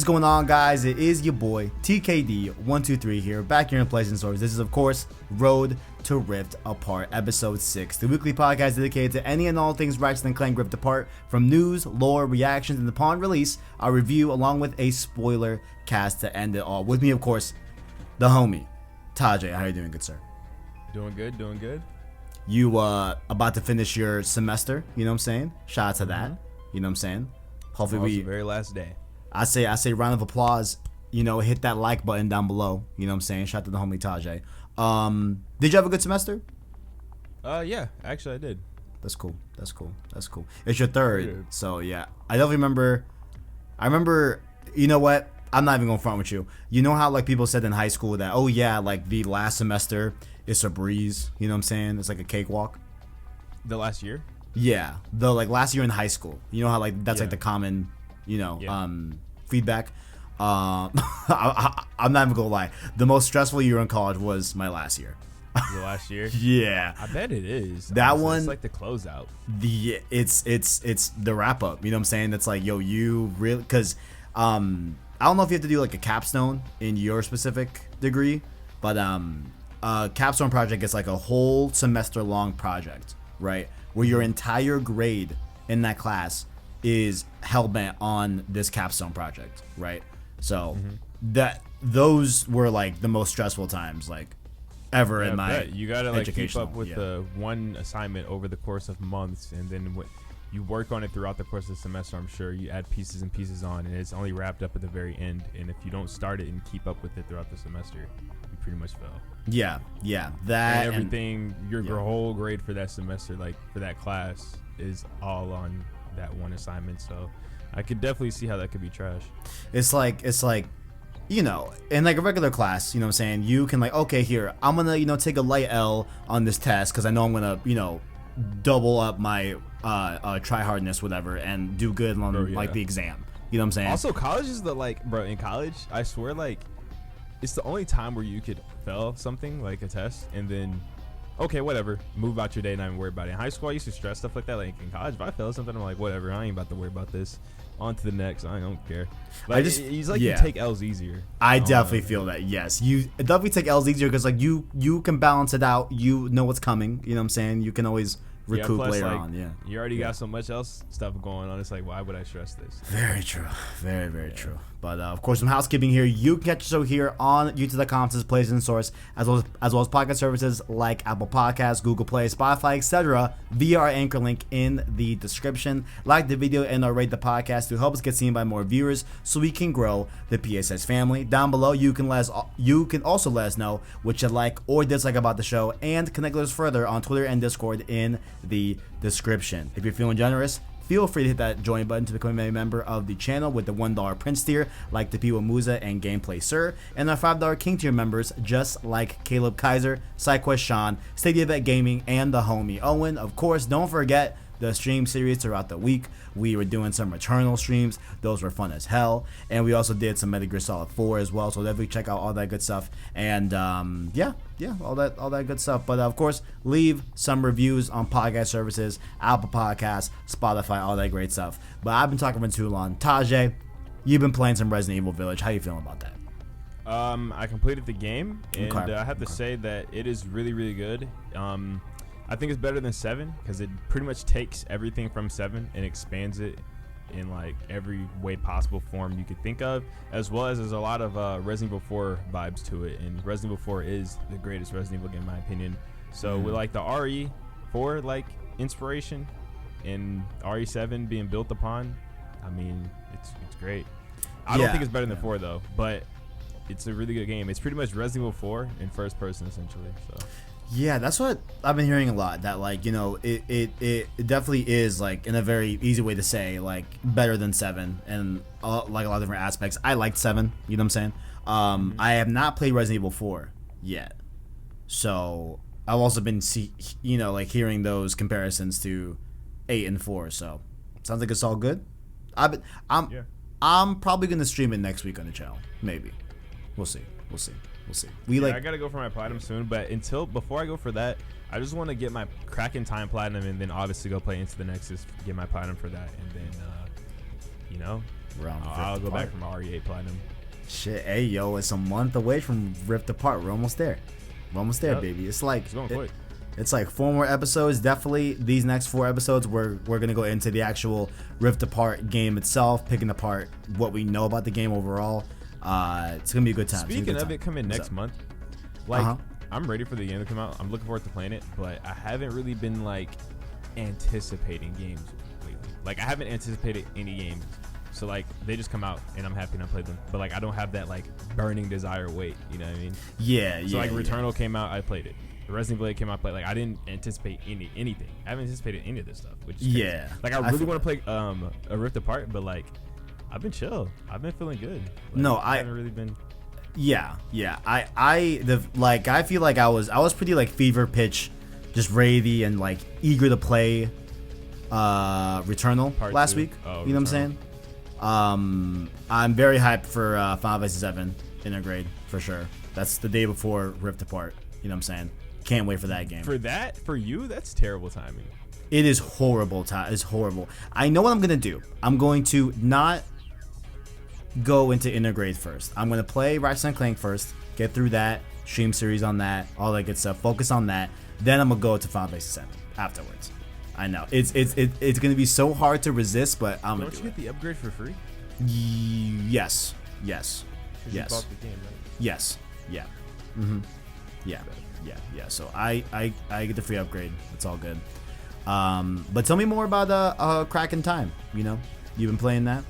going on, guys? It is your boy TKD123 here, back here in Placing Stories. This is, of course, Road to Rift Apart, episode 6, the weekly podcast dedicated to any and all things Ratchet Clank Rift Apart, from news, lore, reactions, and upon release, our review along with a spoiler cast to end it all. With me, of course, the homie Tajae. How are you doing, good sir? Doing good, doing good. You about to finish your semester? You know what I'm saying? Shout out to that. You know what I'm saying? Hopefully The very last day. I say round of applause, you know, hit that like button down below, you know what I'm saying? Shout out to the homie Tajae. Did you have a good semester? Yeah, actually I did. That's cool. It's your third, so yeah. I definitely remember, you know what? I'm not even gonna front with you. You know how like people said in high school that, oh yeah, like the last semester is a breeze, you know what I'm saying? It's like a cakewalk. The last year? Yeah, the like last year in high school. You know how like that's like the common, you know, feedback. I'm not even gonna lie. The most stressful year in college was my last year. The last year? Yeah, I bet it is. That honestly, one, it's like the closeout. It's the wrap up. You know what I'm saying? It's like, yo, you really, because I don't know if you have to do like a capstone in your specific degree, but a capstone project is like a whole semester long project, right? Where your entire grade in that class is hell-bent on this capstone project, right? So those were like the most stressful times like ever in my you gotta like keep educational, up with the one assignment over the course of months, and then you work on it throughout the course of the semester. I'm sure you add pieces and pieces on, and it's only wrapped up at the very end. And if you don't start it and keep up with it throughout the semester, you pretty much fail. Yeah, that and everything, your whole grade for that semester, like for that class, is all on that one assignment. So I could definitely see how that could be trash. It's like, you know, in like a regular class, you know what I'm saying, you can like, okay, here, I'm gonna, you know, take a light L on this test because I know I'm gonna, you know, double up my try hardness, whatever, and do good on like the exam. You know what I'm saying? Also, college is the in college, I swear, like, it's the only time where you could fail something like a test and then, okay, whatever, move about your day, not even worry about it. In high school, I used to stress stuff like that. Like in college, if I fail something, I'm like, whatever, I ain't about to worry about this. On to the next. I don't care. Like, it's like you take L's easier. I definitely feel that. Yes, you definitely take L's easier because like you can balance it out. You know what's coming. You know what I'm saying? You can always recoup plus, later like, on. Yeah, you already got so much else stuff going on. It's like, why would I stress this? Very true. Very true. But of course, some housekeeping here. You can catch the show here on youtube.com/plays and source, as well as podcast services like Apple Podcasts, Google Play, Spotify, etc. via our anchor link in the description. Like the video and rate the podcast to help us get seen by more viewers, so we can grow the PSS family. Down below, you can also let us know what you like or dislike about the show, and connect with us further on Twitter and Discord in the description. If you're feeling generous, feel free to hit that join button to become a member of the channel with the $1 Prince tier, like the Piwa Musa and Gameplay Sir, and our $5 King tier members, just like Caleb Kaiser, SideQuest Sean, Stadia Vet Gaming, and the homie Owen. Of course, don't forget the stream series throughout the week. We were doing some Returnal streams. Those were fun as hell. And we also did some Metal Gear Solid 4 as well. So definitely check out all that good stuff. And yeah, all that good stuff. But of course, leave some reviews on podcast services, Apple Podcasts, Spotify, all that great stuff. But I've been talking for too long. Tajae, you've been playing some Resident Evil Village. How you feeling about that? I completed the game, and I have to say that it is really, really good. I think it's better than 7 because it pretty much takes everything from 7 and expands it in like every way possible form you could think of, as well as there's a lot of Resident Evil 4 vibes to it, and Resident Evil 4 is the greatest Resident Evil game in my opinion. So with like the RE4 like inspiration and RE7 being built upon, I mean, it's great. I don't think it's better than 4 though, but it's a really good game. It's pretty much Resident Evil 4 in first person essentially. So yeah, that's what I've been hearing a lot, that like, you know, it definitely is like, in a very easy way to say, like better than 7 and like a lot of different aspects. I liked 7, you know what I'm saying? I have not played Resident Evil 4 yet, so I've also been hearing those comparisons to 8 and 4. So sounds like it's all good. I'm probably gonna stream it next week on the channel. Maybe. We'll see. I gotta go for my platinum soon, but before I go for that, I just want to get my Kraken Time platinum, and then obviously go play Into the Nexus, get my platinum for that, and then you know, Realm I'll go back from RE8 Platinum. Shit, hey yo, it's a month away from Rift Apart. We're almost there. Baby. It's like It's going quick. It's like 4 more episodes. Definitely these next 4 episodes, we're gonna go into the actual Rift Apart game itself, picking apart what we know about the game overall. It's gonna be a good time. Speaking of it coming next month, like I'm ready for the game to come out. I'm looking forward to playing it, but I haven't really been like anticipating games lately. Like I haven't anticipated any games. So like they just come out and I'm happy and I played them, but like I don't have that like burning desire wait, you know what I mean? Yeah. So like Returnal came out, I played it. Resident Evil 8 came out, I played. Like I didn't anticipate anything. I haven't anticipated any of this stuff, which is crazy. Like I really want to play a Rift Apart, but like I've been chill. I've been feeling good. Like, I haven't really been. Yeah. I feel like I was pretty like fever pitch, just ready and like eager to play Returnal Part last 2. week. Oh, you know what I'm saying? I'm very hyped for Final Fantasy 7 Intergrade for sure. That's the day before Rift Apart. You know what I'm saying? Can't wait for that game. For you, that's terrible timing. It is horrible. It's horrible. I know what I'm gonna do. I'm going to not go into Intergrade first. I'm gonna play Ratchet Clank first. Get through that stream series on that, all that good stuff. Focus on that. Then I'm gonna go to Final Fantasy 7 afterwards. I know it's gonna be so hard to resist, but I'm gonna do it. Don't you get the upgrade for free? Yes. You bought the game, right? Yes. Yeah. Yeah. So I get the free upgrade. It's all good. But tell me more about Crack in Time. You know, you've been playing that.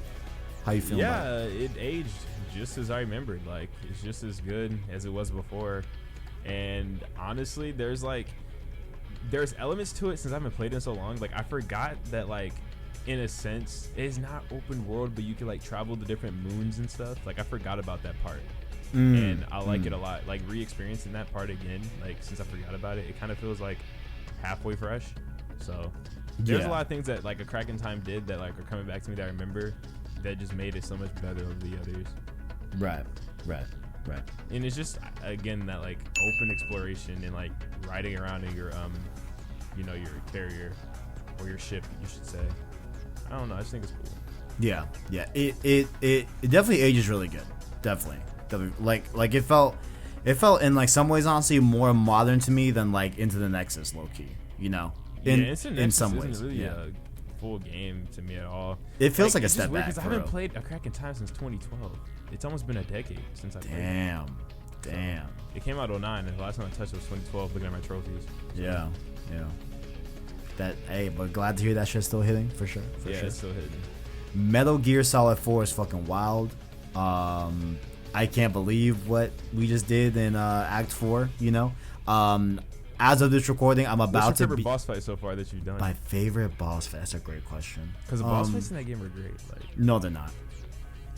How you feeling? Yeah, about it? it aged just as I remembered. Like it's just as good as it was before. And honestly, there's elements to it since I haven't played it so long. Like I forgot that like in a sense it's not open world, but you can like travel to different moons and stuff. Like I forgot about that part. And I like it a lot. Like re-experiencing that part again, like since I forgot about it, it kind of feels like halfway fresh. So there's a lot of things that like a Crack in Time did that like are coming back to me that I remember that just made it so much better over the others. Right. And it's just again that like open exploration and like riding around in your your carrier or your ship, you should say. I don't know. I just think it's cool. Yeah. It definitely ages really good. Definitely. Like it felt in like some ways honestly more modern to me than like Into the Nexus low key. You know. In some ways. Isn't really a full game to me at all. It feels like a step back. Because I haven't played a Crack in Time since 2012. It's almost been a decade since I played it. Damn. It came out 09, and the last time I touched it was 2012. Looking at my trophies. So. Yeah. But glad to hear that shit's still hitting for sure. It's still hitting. Metal Gear Solid 4 is fucking wild. I can't believe what we just did in Act 4. You know. As of this recording, I'm about What's your to favorite boss fight so far that you've done? My favorite boss fight. That's a great question. Because the boss fights in that game are great. Like, no, they're not.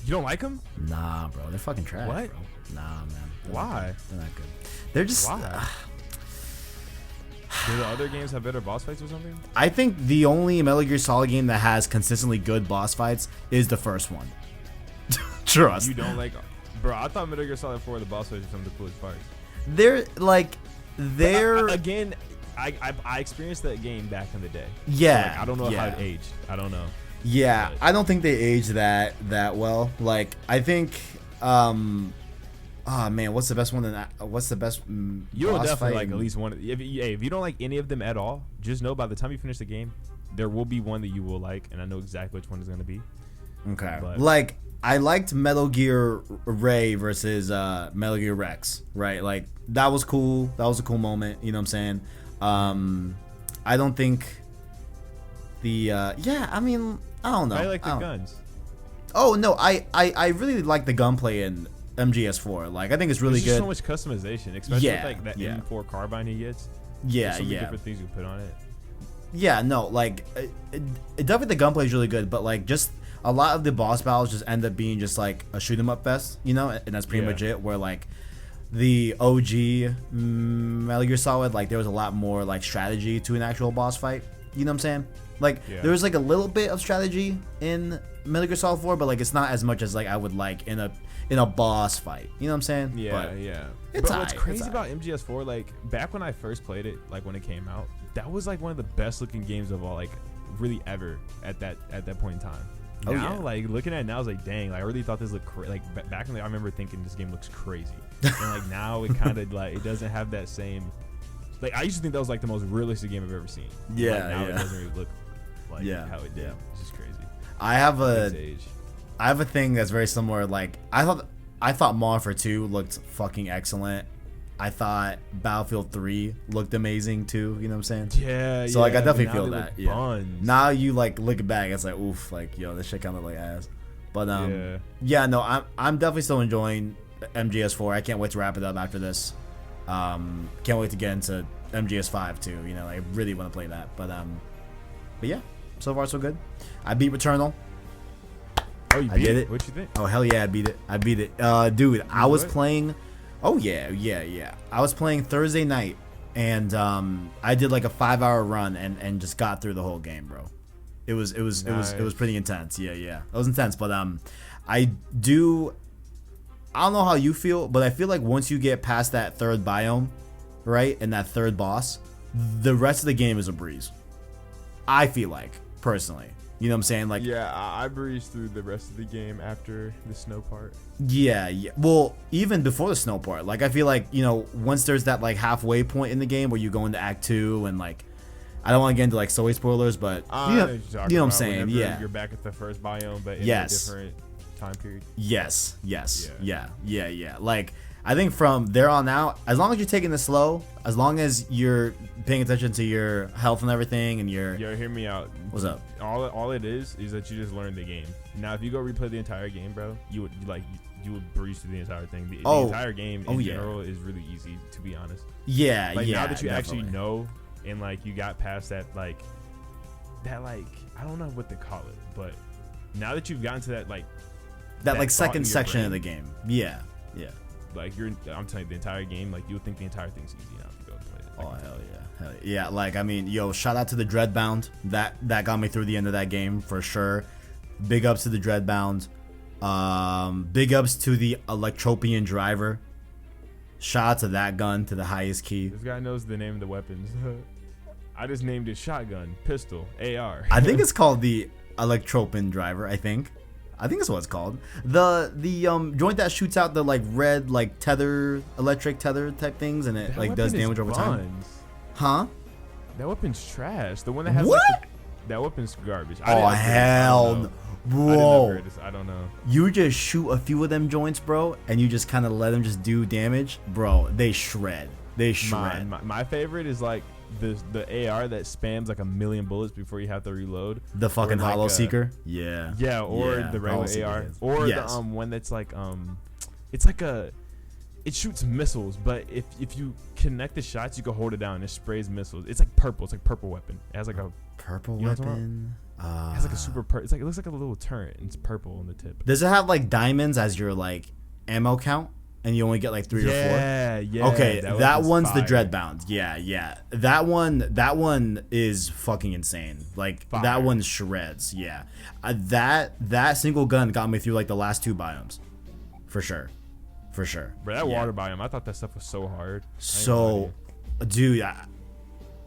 You don't like them? Nah, bro. They're fucking trash. What? Bro. Nah, man. Why? They're not good. They're just. Why? Do the other games have better boss fights or something? I think the only Metal Gear Solid game that has consistently good boss fights is the first one. Trust. You don't like, bro? I thought Metal Gear Solid 4 the boss fights were some of the coolest parts. Again, I experienced that game back in the day. Yeah. So like, I don't know how it aged. I don't know. Yeah, but I don't think they aged that well. Like I think, oh man, what's the best one? What's the best? You'll definitely like at least one. If you don't like any of them at all, just know by the time you finish the game, there will be one that you will like, and I know exactly which one is gonna be. Okay. But, like I liked Metal Gear Ray versus Metal Gear Rex, right? Like that was cool. That was a cool moment. You know what I'm saying? I don't think the I mean I don't know. I like the guns. Oh no, I really like the gunplay in MGS4. Like I think it's really There's good. Just so much customization, especially with like that M4 carbine he gets. Yeah, so many different things you put on it. Yeah, no, like it definitely the gunplay is really good, but like just a lot of the boss battles just end up being just like a shoot 'em up fest, you know, and that's pretty much it. Where like the OG Metal Gear Solid, like there was a lot more like strategy to an actual boss fight. You know what I'm saying? Like there was like a little bit of strategy in Metal Gear Solid 4, but like it's not as much as like I would like in a boss fight. You know what I'm saying? Yeah. It's but what's crazy about MGS4, like back when I first played it, like when it came out, that was like one of the best looking games of all, like really ever at that point in time. now, like looking at it now, I was like, dang, like, I really thought this looked like back in the. I remember thinking this game looks crazy, and like now it kind of like it doesn't have that same. Like I used to think that was like the most realistic game I've ever seen. Yeah, like, now it doesn't really look like how it did. Yeah. It's just crazy. I have a thing that's very similar. Like I thought Modern Warfare 2 looked fucking excellent. I thought Battlefield 3 looked amazing too. You know what I'm saying? Yeah. So like I definitely feel that. Yeah. Now you like look it back, it's like oof, like yo, this shit kind of like ass. But no, I'm definitely still enjoying MGS4. I can't wait to wrap it up after this. Can't wait to get into MGS5 too. You know, I really want to play that. But yeah, so far so good. I beat Returnal. Oh, you beat it? What'd you think? Oh hell yeah, I beat it. Dude, I was playing. Oh yeah. I was playing Thursday night, and I did like a 5-hour run and just got through the whole game, bro. It was pretty intense. Yeah, it was intense. But I don't know how you feel, but I feel like once you get past that third biome, right, and that third boss, the rest of the game is a breeze. I feel like personally. You know what I'm saying? Like, yeah, I breezed through the rest of the game after the snow part. Yeah. Well, even before the snow part, like I feel like, you know, once there's that like halfway point in the game where you go into Act 2 and like, I don't want to get into like story spoilers, but you know what I'm saying? Yeah. You're back at the first biome, but in a different time period. Yes. Yeah. Like, I think from there on out, as long as you're taking it slow, as long as you're paying attention to your health and everything, and your hear me out. What's up? All it is that you just learned the game. Now, if you go replay the entire game, bro, you would breeze through the entire thing. The entire game in general is really easy, to be honest. Yeah, like, yeah. Now that you definitely. actually know, and like you got past that like I don't know what to call it, but now that you've gotten to that second section brain, of the game, yeah. Like I'm telling you, the entire game, like you would think the entire thing's easy now if you go and play it. Like, oh hell yeah. Like I mean, yo, shout out to the Dreadbound. That got me through the end of that game for sure. Big ups to the Dreadbound. Big ups to the Electropian driver. Shout out to that gun, to the highest key. This guy knows the name of the weapons. I just named it shotgun, pistol, AR. I think it's called the Electropian driver. I think that's what it's called. The joint that shoots out the like red like electric tether type things, and it that like does damage over time. Huh? That weap's trash. The one that has what? Like that weap's garbage. Oh hell no. Bro, I don't know. You just shoot a few of them joints, bro, and you just kind of let them just do damage, bro. They shred. My favorite is like the AR that spams like 1,000,000 bullets before you have to reload. The fucking like Hollow Seeker. Yeah. Yeah, or the regular AR, or the one that's like it's like it shoots missiles, but if you connect the shots, you can hold it down and it sprays missiles. It's like purple. It's like purple weapon. It has like a purple weapon. It has like a super. It's like it looks like a little turret. And it's purple on the tip. Does it have like diamonds as your like ammo count, and you only get like 3 or 4? Yeah. Okay, that one's fire. The Dreadbound. Yeah. That one is fucking insane. Like fire. That one shreds. Yeah. That single gun got me through like the last 2 biomes, for sure. Bro, that water biome, I thought that stuff was so hard. So, dude,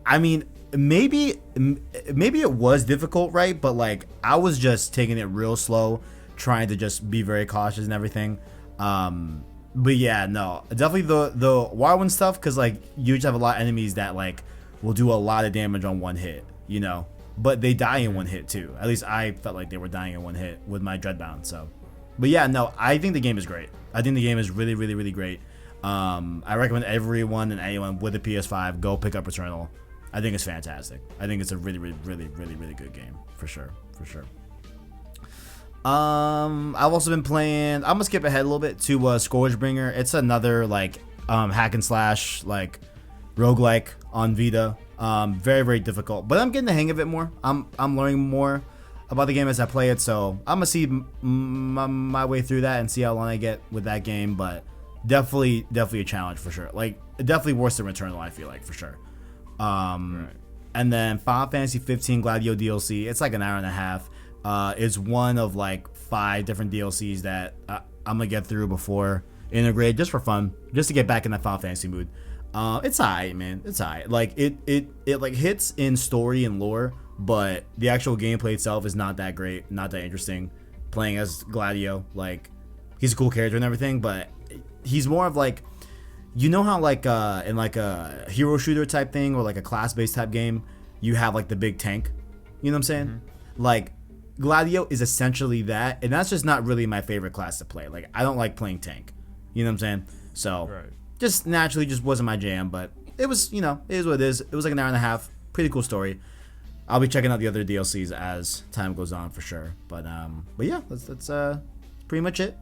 I mean, maybe it was difficult, right? But like, I was just taking it real slow, trying to just be very cautious and everything. But yeah, no, definitely the water one stuff, because like you just have a lot of enemies that like will do a lot of damage on one hit, you know. But they die in one hit too. At least I felt like they were dying in one hit with my Dreadbound. So, but yeah, no, I think the game is great. I think the game is really, really, really great. I recommend everyone and anyone with a PS5 go pick up Returnal. I think it's fantastic. I think it's a really, really, really, really, really good game for sure. I've also been playing. I'm gonna skip ahead a little bit to Scourgebringer. It's another like hack and slash like roguelike on Vita. Very, very difficult, but I'm getting the hang of it more. I'm learning more about the game as I play it, so I'm gonna see my way through that and see how long I get with that game. But definitely a challenge for sure. Like definitely worse than Returnal, I feel like, for sure. Right. And then Final Fantasy 15 Gladio DLC. It's like an hour and a half. It's one of like 5 different DLCs that I'm gonna get through before integrate, just for fun, just to get back in that Final Fantasy mood. It's alright, man. It's alright. Like it like hits in story and lore but the actual gameplay itself is not that great, not that interesting. Playing as Gladio, like, he's a cool character and everything, but he's more of like, you know how like in like a hero shooter type thing or like a class-based type game, you have like the big tank, you know what I'm saying? Mm-hmm. Like, Gladio is essentially that, and that's just not really my favorite class to play. Like, I don't like playing tank, you know what I'm saying? So just naturally just wasn't my jam, but it was, you know, it is what it is. It was like an hour and a half, pretty cool story. I'll be checking out the other DLCs as time goes on for sure. But yeah, that's pretty much it.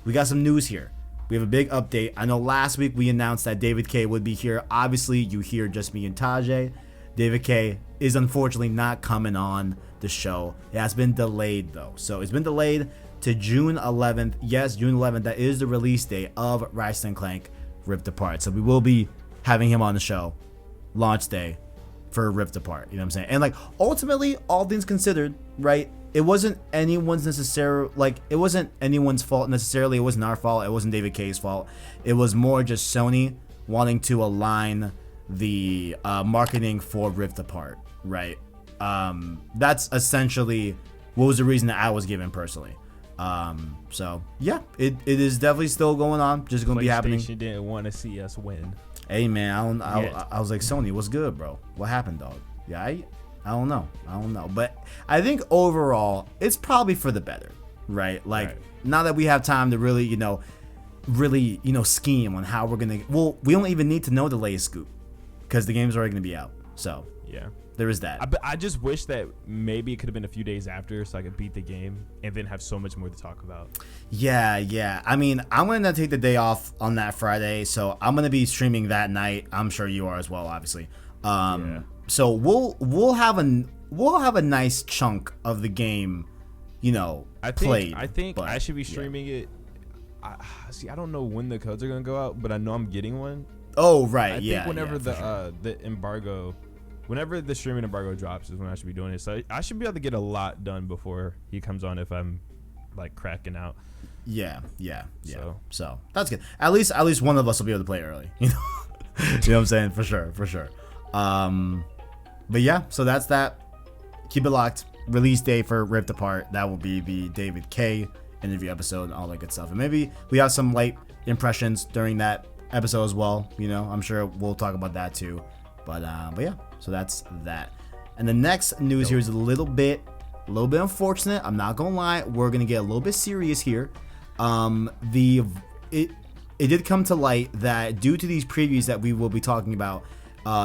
We got some news here. We have a big update. I know last week we announced that David Kaye would be here. Obviously, you hear just me and Tajae. David Kaye is unfortunately not coming on the show. It has been delayed though. So it's been delayed to June 11th. Yes, June 11th. That is the release date of Ratchet Clank Rift Apart. So we will be having him on the show launch day for Rift Apart, you know what I'm saying? And like, ultimately, all things considered, right, it wasn't anyone's fault necessarily. It wasn't our fault. It wasn't David Kaye's fault. It was more just Sony wanting to align the marketing for Rift Apart, right? That's essentially what was the reason that I was given personally. So yeah, it is definitely still going on, just gonna be happening. PlayStation didn't want to see us win. Hey man, I was like, Sony, what's good, bro? What happened, dog? Yeah, I don't know. But I think overall, it's probably for the better, right? Like, now that we have time to really, scheme on how we're gonna. Well, we don't even need to know the latest scoop because the game's already gonna be out. So yeah, there is that. I just wish that maybe it could have been a few days after, so I could beat the game and then have so much more to talk about. Yeah. I mean, I'm gonna take the day off on that Friday, so I'm gonna be streaming that night. I'm sure you are as well, obviously. So we'll have a nice chunk of the game, played. I think I should be streaming it. I don't know when the codes are gonna go out, but I know I'm getting one. Oh right, I think whenever the embargo. Whenever the streaming embargo drops is when I should be doing it. So I should be able to get a lot done before he comes on if I'm like cracking out. Yeah. So that's good. At least one of us will be able to play early. You know what I'm saying? For sure. But yeah, so that's that. Keep it locked. Release day for Rift Apart. That will be the David Kaye interview episode and all that good stuff. And maybe we have some light impressions during that episode as well. I'm sure we'll talk about that too. But yeah, so that's that. And the next news here is a little bit unfortunate. I'm not gonna lie, we're gonna get a little bit serious here. It did come to light that due to these previews that we will be talking about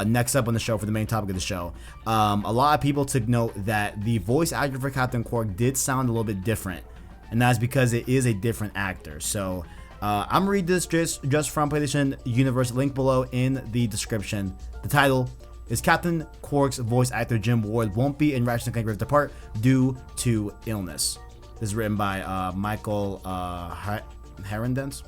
next up on the show for the main topic of the show, a lot of people took note that the voice actor for Captain Quark did sound a little bit different, and that's because it is a different actor. So I'm gonna read this just from PlayStation Universe, link below in the description. The title is Captain Quark's voice actor Jim Ward won't be in Ratchet Clank Rift Apart due to illness. This is written by Michael Herendance.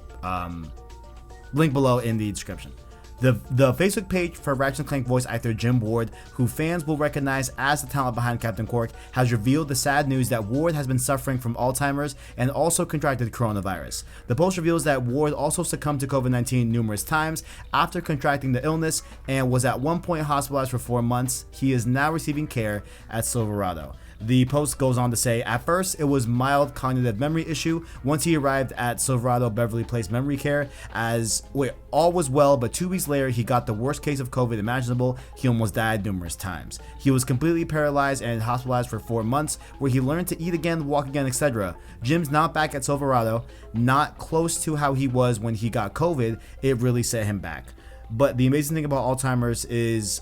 Link below in the description. The Facebook page for Ratchet & Clank voice actor Jim Ward, who fans will recognize as the talent behind Captain Quark, has revealed the sad news that Ward has been suffering from Alzheimer's and also contracted coronavirus. The post reveals that Ward also succumbed to COVID-19 numerous times after contracting the illness and was at one point hospitalized for 4 months. He is now receiving care at Silverado. The post goes on to say, at first it was mild cognitive memory issue. Once he arrived at Silverado Beverly Place Memory Care, all was well, but 2 weeks later he got the worst case of COVID imaginable. He almost died numerous times. He was completely paralyzed and hospitalized for 4 months, where he learned to eat again, walk again, etc. Jim's not back at Silverado, not close to how he was when he got COVID. It really set him back. But the amazing thing about Alzheimer's is,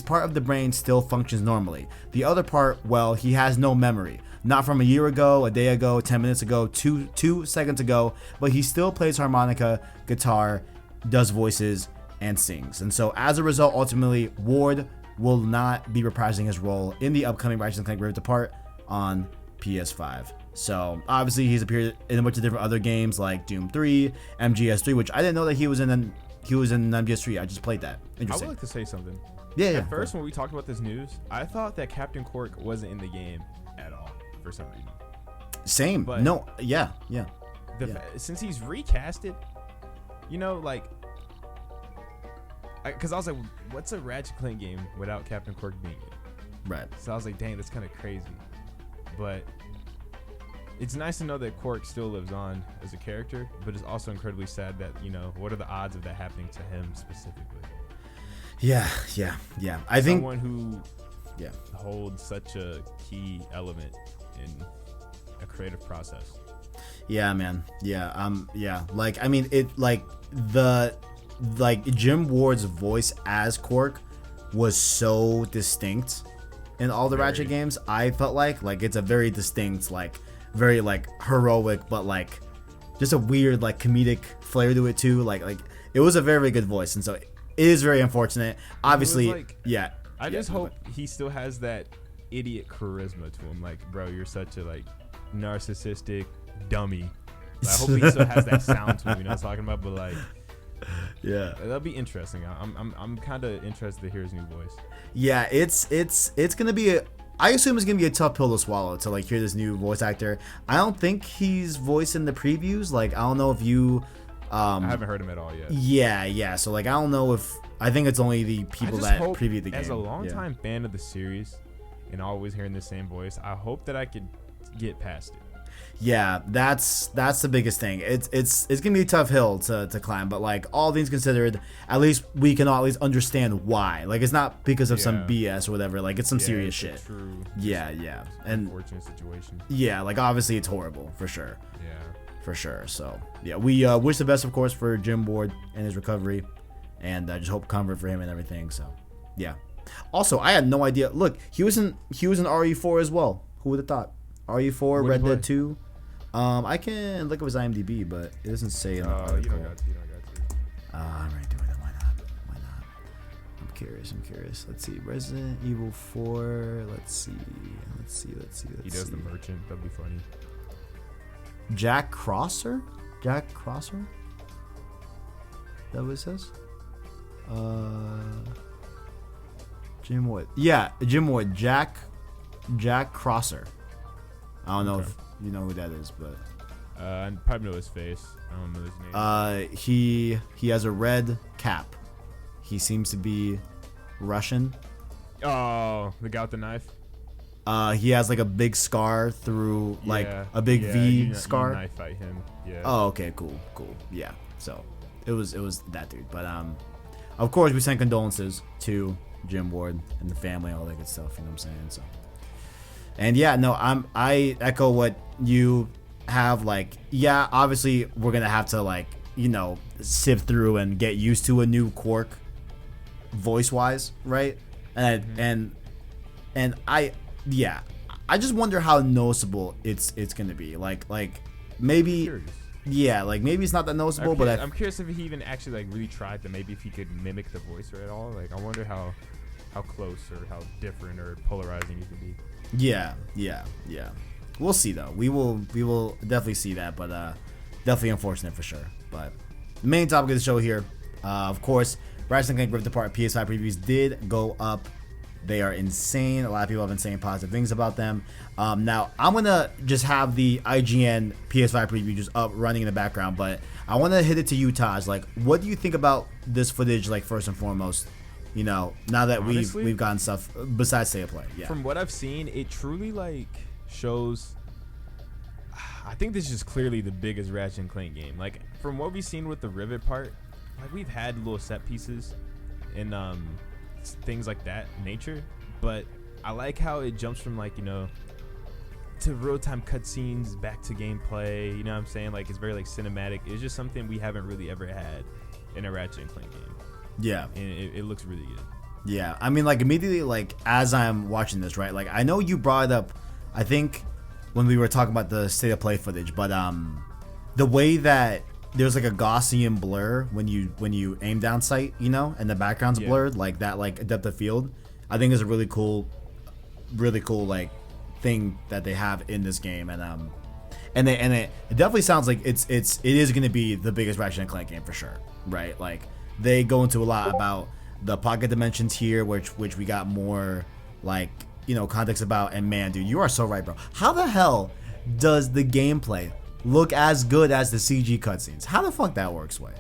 part of the brain still functions normally. The other part, well, he has no memory. Not from a year ago, a day ago, 10 minutes ago, two seconds ago, but he still plays harmonica, guitar, does voices, and sings. And so as a result, ultimately, Ward will not be reprising his role in the upcoming Ratchet & Clank Rift Apart on PS5. So obviously he's appeared in a bunch of different other games like Doom 3, MGS3, which I didn't know that he was in MGS3. I just played that. Interesting. I would like to say something. Yeah. At first, when we talked about this news, I thought that Captain Quark wasn't in the game at all for some reason. Same. But no. Yeah. Since he's recasted, because I was like, what's a Ratchet Clank game without Captain Quark being it? Right. So I was like, dang, that's kind of crazy. But it's nice to know that Quark still lives on as a character, but it's also incredibly sad that, what are the odds of that happening to him specifically? Yeah. I think someone who holds such a key element in a creative process. Yeah, man. Yeah. Like, I mean, Jim Ward's voice as Quark was so distinct in all the Ratchet games. I felt like it's a very distinct, very heroic, but just a weird comedic flair to it too. Like it was a very, very good voice, and so it is very unfortunate. Obviously, I just hope he still has that idiot charisma to him. Like, bro, you're such a narcissistic dummy. I hope he still has that sound to him. You know what I'm talking about? But yeah, that'll be interesting. I'm kind of interested to hear his new voice. Yeah, it's gonna be I assume it's gonna be a tough pill to swallow to hear this new voice actor. I don't think he's voicing the previews. I don't know if you. I haven't heard him at all yet. Yeah. So I don't know if I think it's only the people that preview the game. As a longtime fan of the series, and always hearing the same voice, I hope that I could get past it. Yeah, that's the biggest thing. It's gonna be a tough hill to climb, but all things considered, at least we can all at least understand why. It's not because of some BS or whatever. It's some serious shit. True. Yeah, and unfortunate situation. Yeah, obviously it's horrible for sure. Yeah, for sure. So yeah, we wish the best, of course, for Jim Ward and his recovery, and I just hope comfort for him and everything. So yeah. Also, I had no idea. Look, he was in RE4 as well. Who would have thought? RE4, Red Dead 2. I can look up his IMDb, but it doesn't say in the article. You don't got to. I'm already doing it. Why not? I'm curious. Let's see. Resident Evil 4. Let's see. He does the merchant. That'd be funny. Jack Crosser? Is that what it says? Jim Ward. Yeah, Jim Ward. Jack Crosser. I don't know if you know who that is, but I probably know his face. I don't know his name. He has a red cap. He seems to be Russian. Oh, the guy with the knife. He has a big scar through a big V scar. You knife fight him. Yeah. Oh, okay, cool. Yeah. So it was that dude, but of course we send condolences to Jim Ward and the family, all that good stuff. You know what I'm saying? So. And yeah, no, I echo what you have. Obviously we're gonna have to sift through and get used to a new Quark, voice wise, right? And I just wonder how noticeable it's gonna be. Maybe maybe it's not that noticeable, but I'm curious if he even actually really tried to, maybe if he could mimic the voice at all. I wonder how close or how different or polarizing he could be. Yeah. We'll see though. We will definitely see that, but definitely unfortunate for sure. But the main topic of the show here, of course, Ratchet Clank Rift Apart PS5 previews did go up. They are insane. A lot of people have been saying positive things about them. Now I'm gonna just have the IGN PS5 preview just up running in the background, but I want to hit it to you, Taj. What do you think about this footage? First and foremost. Now that honestly, we've gotten stuff besides State of Play. Yeah. From what I've seen, it truly shows. I think this is clearly the biggest Ratchet & Clank game. From what we've seen with the Rivet part, we've had little set pieces and things like that nature, but I like how it jumps from to real-time cutscenes back to gameplay. You know what I'm saying? It's very cinematic. It's just something we haven't really ever had in a Ratchet & Clank game. Yeah, and it looks really good. Yeah, I mean, immediately, as I'm watching this, right? I know you brought it up, I think, when we were talking about the State of Play footage, but the way that there's a Gaussian blur when you aim down sight, and the background's blurred, that depth of field, I think is a really cool thing that they have in this game, and it definitely sounds like it is going to be the biggest Ratchet & Clank game for sure, right? They go into a lot about the pocket dimensions here, which we got more context about. And man, dude, you are so right, bro. How the hell does the gameplay look as good as the CG cutscenes? How the fuck that works, way?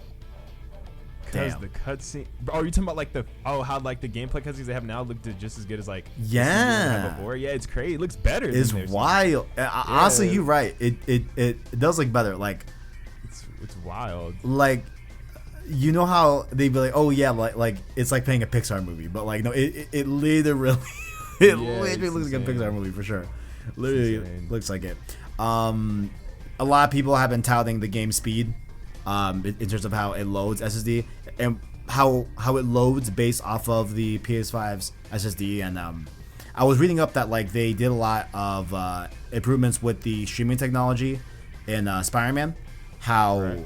because damn. the cutscene. Oh, are you talking about like how like the gameplay cutscenes they have now look just as good as like before? Yeah, it's crazy. It looks better. It's wild. Honestly, you're right. It does look better. Like it's wild. Like, you know how they'd be like, oh yeah, like it's like playing a Pixar movie, but like no, it literally literally looks like a Pixar movie for sure. Literally looks like it. A lot of people have been touting the game speed, in terms of how it loads SSD and how it loads based off of the PS5's SSD. And I was reading up that like they did a lot of improvements with the streaming technology in Spider-Man. How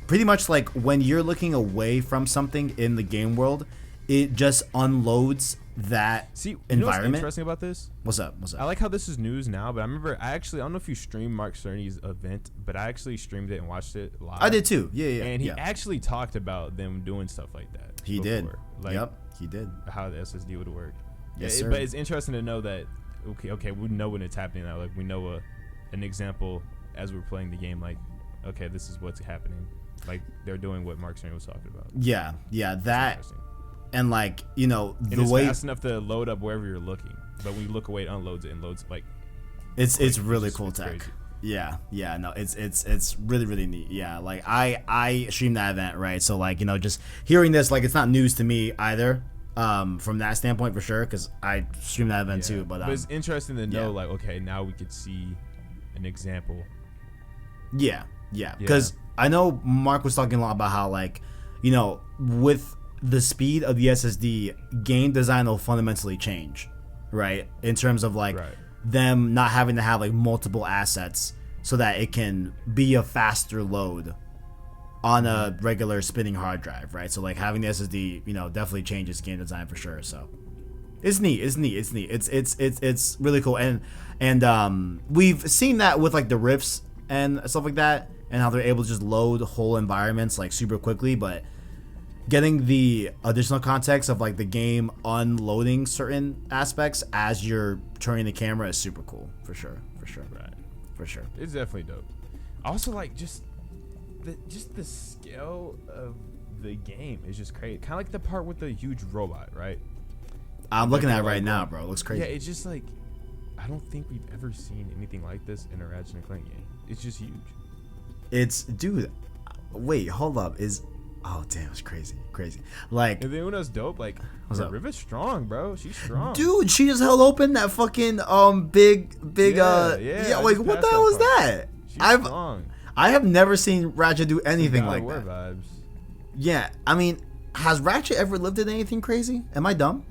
pretty much like when you're looking away from something in the game world, it just unloads that environment. You know what's interesting about this? What's up? I like how this is news now, but I remember I don't know if you streamed Mark Cerny's event, but I actually streamed it and watched it live. I did too. Yeah. And he actually talked about them doing stuff like that. He did. Like, yep, he did. How the SSD would work. Yes, sir. But it's interesting to know that. Okay, we know when it's happening now. Like we know an example as we're playing the game. Like, okay, this is what's happening. Like they're doing what Mark Cerny was talking about. Yeah, that. And like, you know, the way fast enough to load up wherever you're looking, but when you look away, it unloads it and loads like. It's really cool tech. Crazy. Yeah, no, it's really neat. Yeah, like I streamed that event, right? So like, you know, just hearing this, like, it's not news to me either, from that standpoint for sure, because I streamed that event too. But it's interesting to know, like, okay, now we could see an example. Yeah, because I know Mark was talking a lot about how, like, you know, with the speed of the SSD, game design will fundamentally change, right? In terms of like them not having to have like multiple assets so that it can be a faster load on a regular spinning hard drive, right? So like having the SSD, you know, definitely changes game design for sure. So it's neat. It's really cool. And we've seen that with like the rifts and stuff like that, and how they're able to just load whole environments like super quickly, but getting the additional context of like the game unloading certain aspects as you're turning the camera is super cool for sure. Right. For sure. It's definitely dope. Also, like just the scale of the game is just crazy. Kind of like the part with the huge robot, right? I'm looking at it right now, bro. It looks crazy. Yeah, it's just like I don't think we've ever seen anything like this in a Ratchet & Clank game. It's just huge. It's, dude. Wait, hold up. Oh damn, it's crazy. Like, and then when that's dope, like, Rivet's strong, bro. She's strong, dude. She just held open that fucking big like, what the hell was that? She's strong. I have never seen Ratchet do anything like that. Vibes. Yeah, I mean, has Ratchet ever lifted anything crazy? Am I dumb?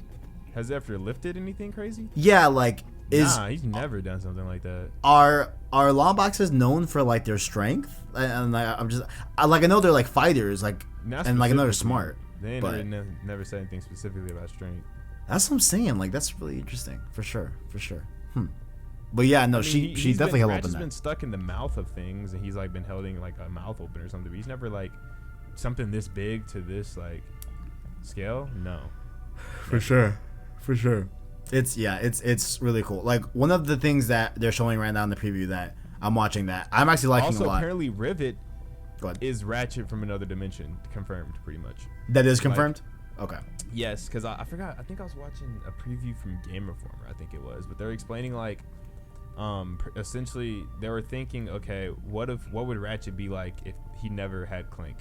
Has he ever lifted anything crazy? Yeah, like, he's never done something like that. Are long boxes known for like their strength? And like, I know they're like fighters, like, and like I know they're smart. They never said anything specifically about strength. That's what I'm saying. Like, that's really interesting for sure. But yeah, no, she definitely held open. Ratchet's been stuck in the mouth of things, and he's like been holding like a mouth open or something. But he's never like something this big to this like scale. No, for sure. It's really cool. Like, one of the things that they're showing right now in the preview that I'm watching that I'm actually liking a lot. Also, apparently Rivet is Ratchet from another dimension, confirmed pretty much. That is confirmed? Like, okay. Yes, because I forgot. I think I was watching a preview from Game Informer, I think it was. But they're explaining, like, essentially, they were thinking, okay, what would Ratchet be like if he never had Clank?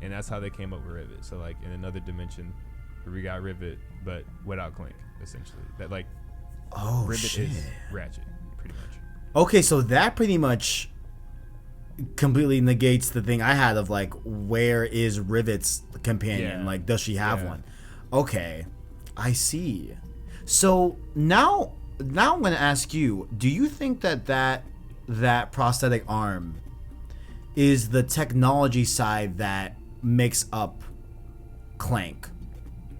And that's how they came up with Rivet. So, like, in another dimension, we got Rivet, but without Clank, essentially. That, like, Rivet is Ratchet, pretty much. Okay, so that pretty much completely negates the thing I had of like, where is Rivet's companion? Yeah. Like, does she have one? Okay, I see. So now I'm gonna ask you: do you think that prosthetic arm is the technology side that makes up Clank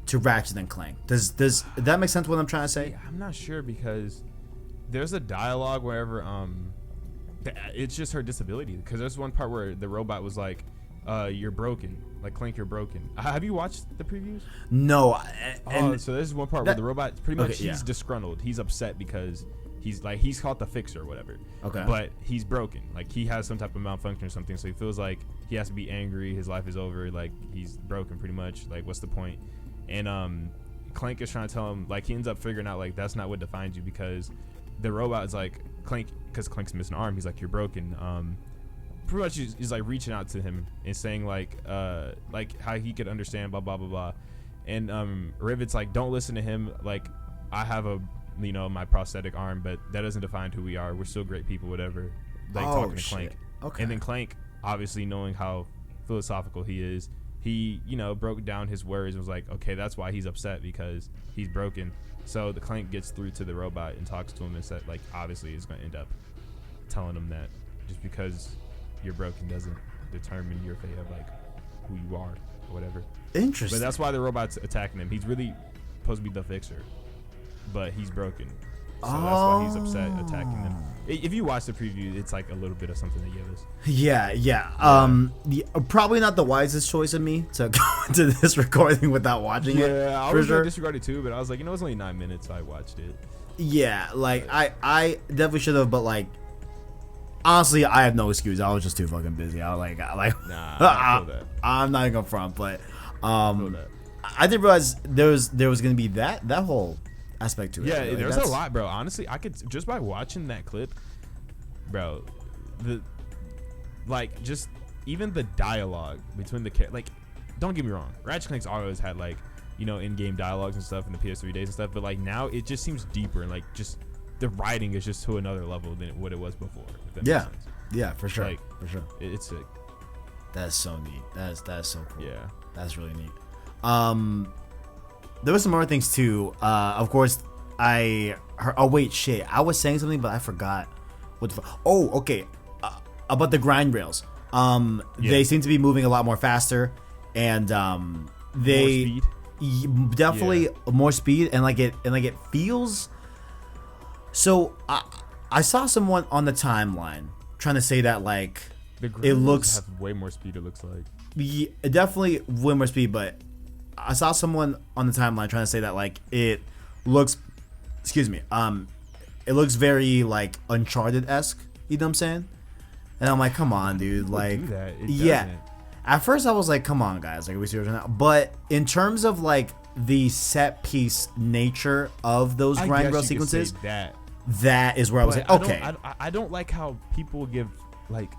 to Ratchet and Clank? Does that make sense? What I'm trying to say? Yeah, I'm not sure, because there's a dialogue wherever it's just her disability, because there's one part where the robot was like, you're broken, like, Clank, you're broken. Have you watched the previews? No. So there's one part where the robot pretty much he's disgruntled, he's upset because he's called the fixer or whatever. Okay. But he's broken. Like he has some type of malfunction or something, so he feels like he has to be angry. His life is over. Like he's broken pretty much. Like what's the point? And Clank is trying to tell him, like he ends up figuring out like that's not what defines you, because the robot is like Clank, because Clank's missing an arm. He's like, you're broken. Pretty much he's like reaching out to him and saying like how he could understand blah blah blah blah. And Rivet's like, don't listen to him. Like I have my prosthetic arm, but that doesn't define who we are. We're still great people, whatever. Like talking to Clank. Okay. And then Clank, obviously knowing how philosophical he is, he broke down his worries and was like, okay, that's why he's upset, because he's broken. So the Clank gets through to the robot and talks to him and said, like, obviously is going to end up telling him that just because you're broken doesn't determine your fate of like who you are or whatever. Interesting. But that's why the robot's attacking him. He's really supposed to be the fixer, but he's broken. So that's why he's upset attacking them. If you watch the preview, it's like a little bit of something they give us. Yeah. Probably not the wisest choice of me to go into this recording without watching it. Yeah, I was gonna disregard it too, but I was like, it's only 9 minutes, so I watched it. Yeah, like I definitely should have, but like honestly, I have no excuse. I was just too fucking busy. I was like nah, I feel that. I'm not even gonna front, but I didn't realize there was gonna be that whole aspect to it. Yeah, like, there's a lot, bro. Honestly, I could just by watching that clip, bro. Just even the dialogue between the like, don't get me wrong, Ratchet Clank's always had like in-game dialogues and stuff in the PS3 days and stuff, but like now it just seems deeper and like just the writing is just to another level than what it was before. If that makes sense. Yeah, for sure. Like, for sure. It's sick. That's so neat. That's so cool. Yeah, that's really neat. There was some other things too. Of course, I heard. Oh wait, shit! I was saying something, but I forgot. Okay. About the grind rails. They seem to be moving a lot more faster, and they more speed. Definitely more speed, and it feels. So I saw someone on the timeline trying to say that like it looks have way more speed. It looks like definitely way more speed, but I saw someone on the timeline trying to say that like it looks. Excuse me. It looks very like Uncharted-esque. You know what I'm saying? And I'm like, come on, dude. Like, yeah. At first, I was like, come on, guys. Like, are we serious right now? But in terms of like the set piece nature of those grind rail sequences, that is where I was like, okay. I don't like how people give like.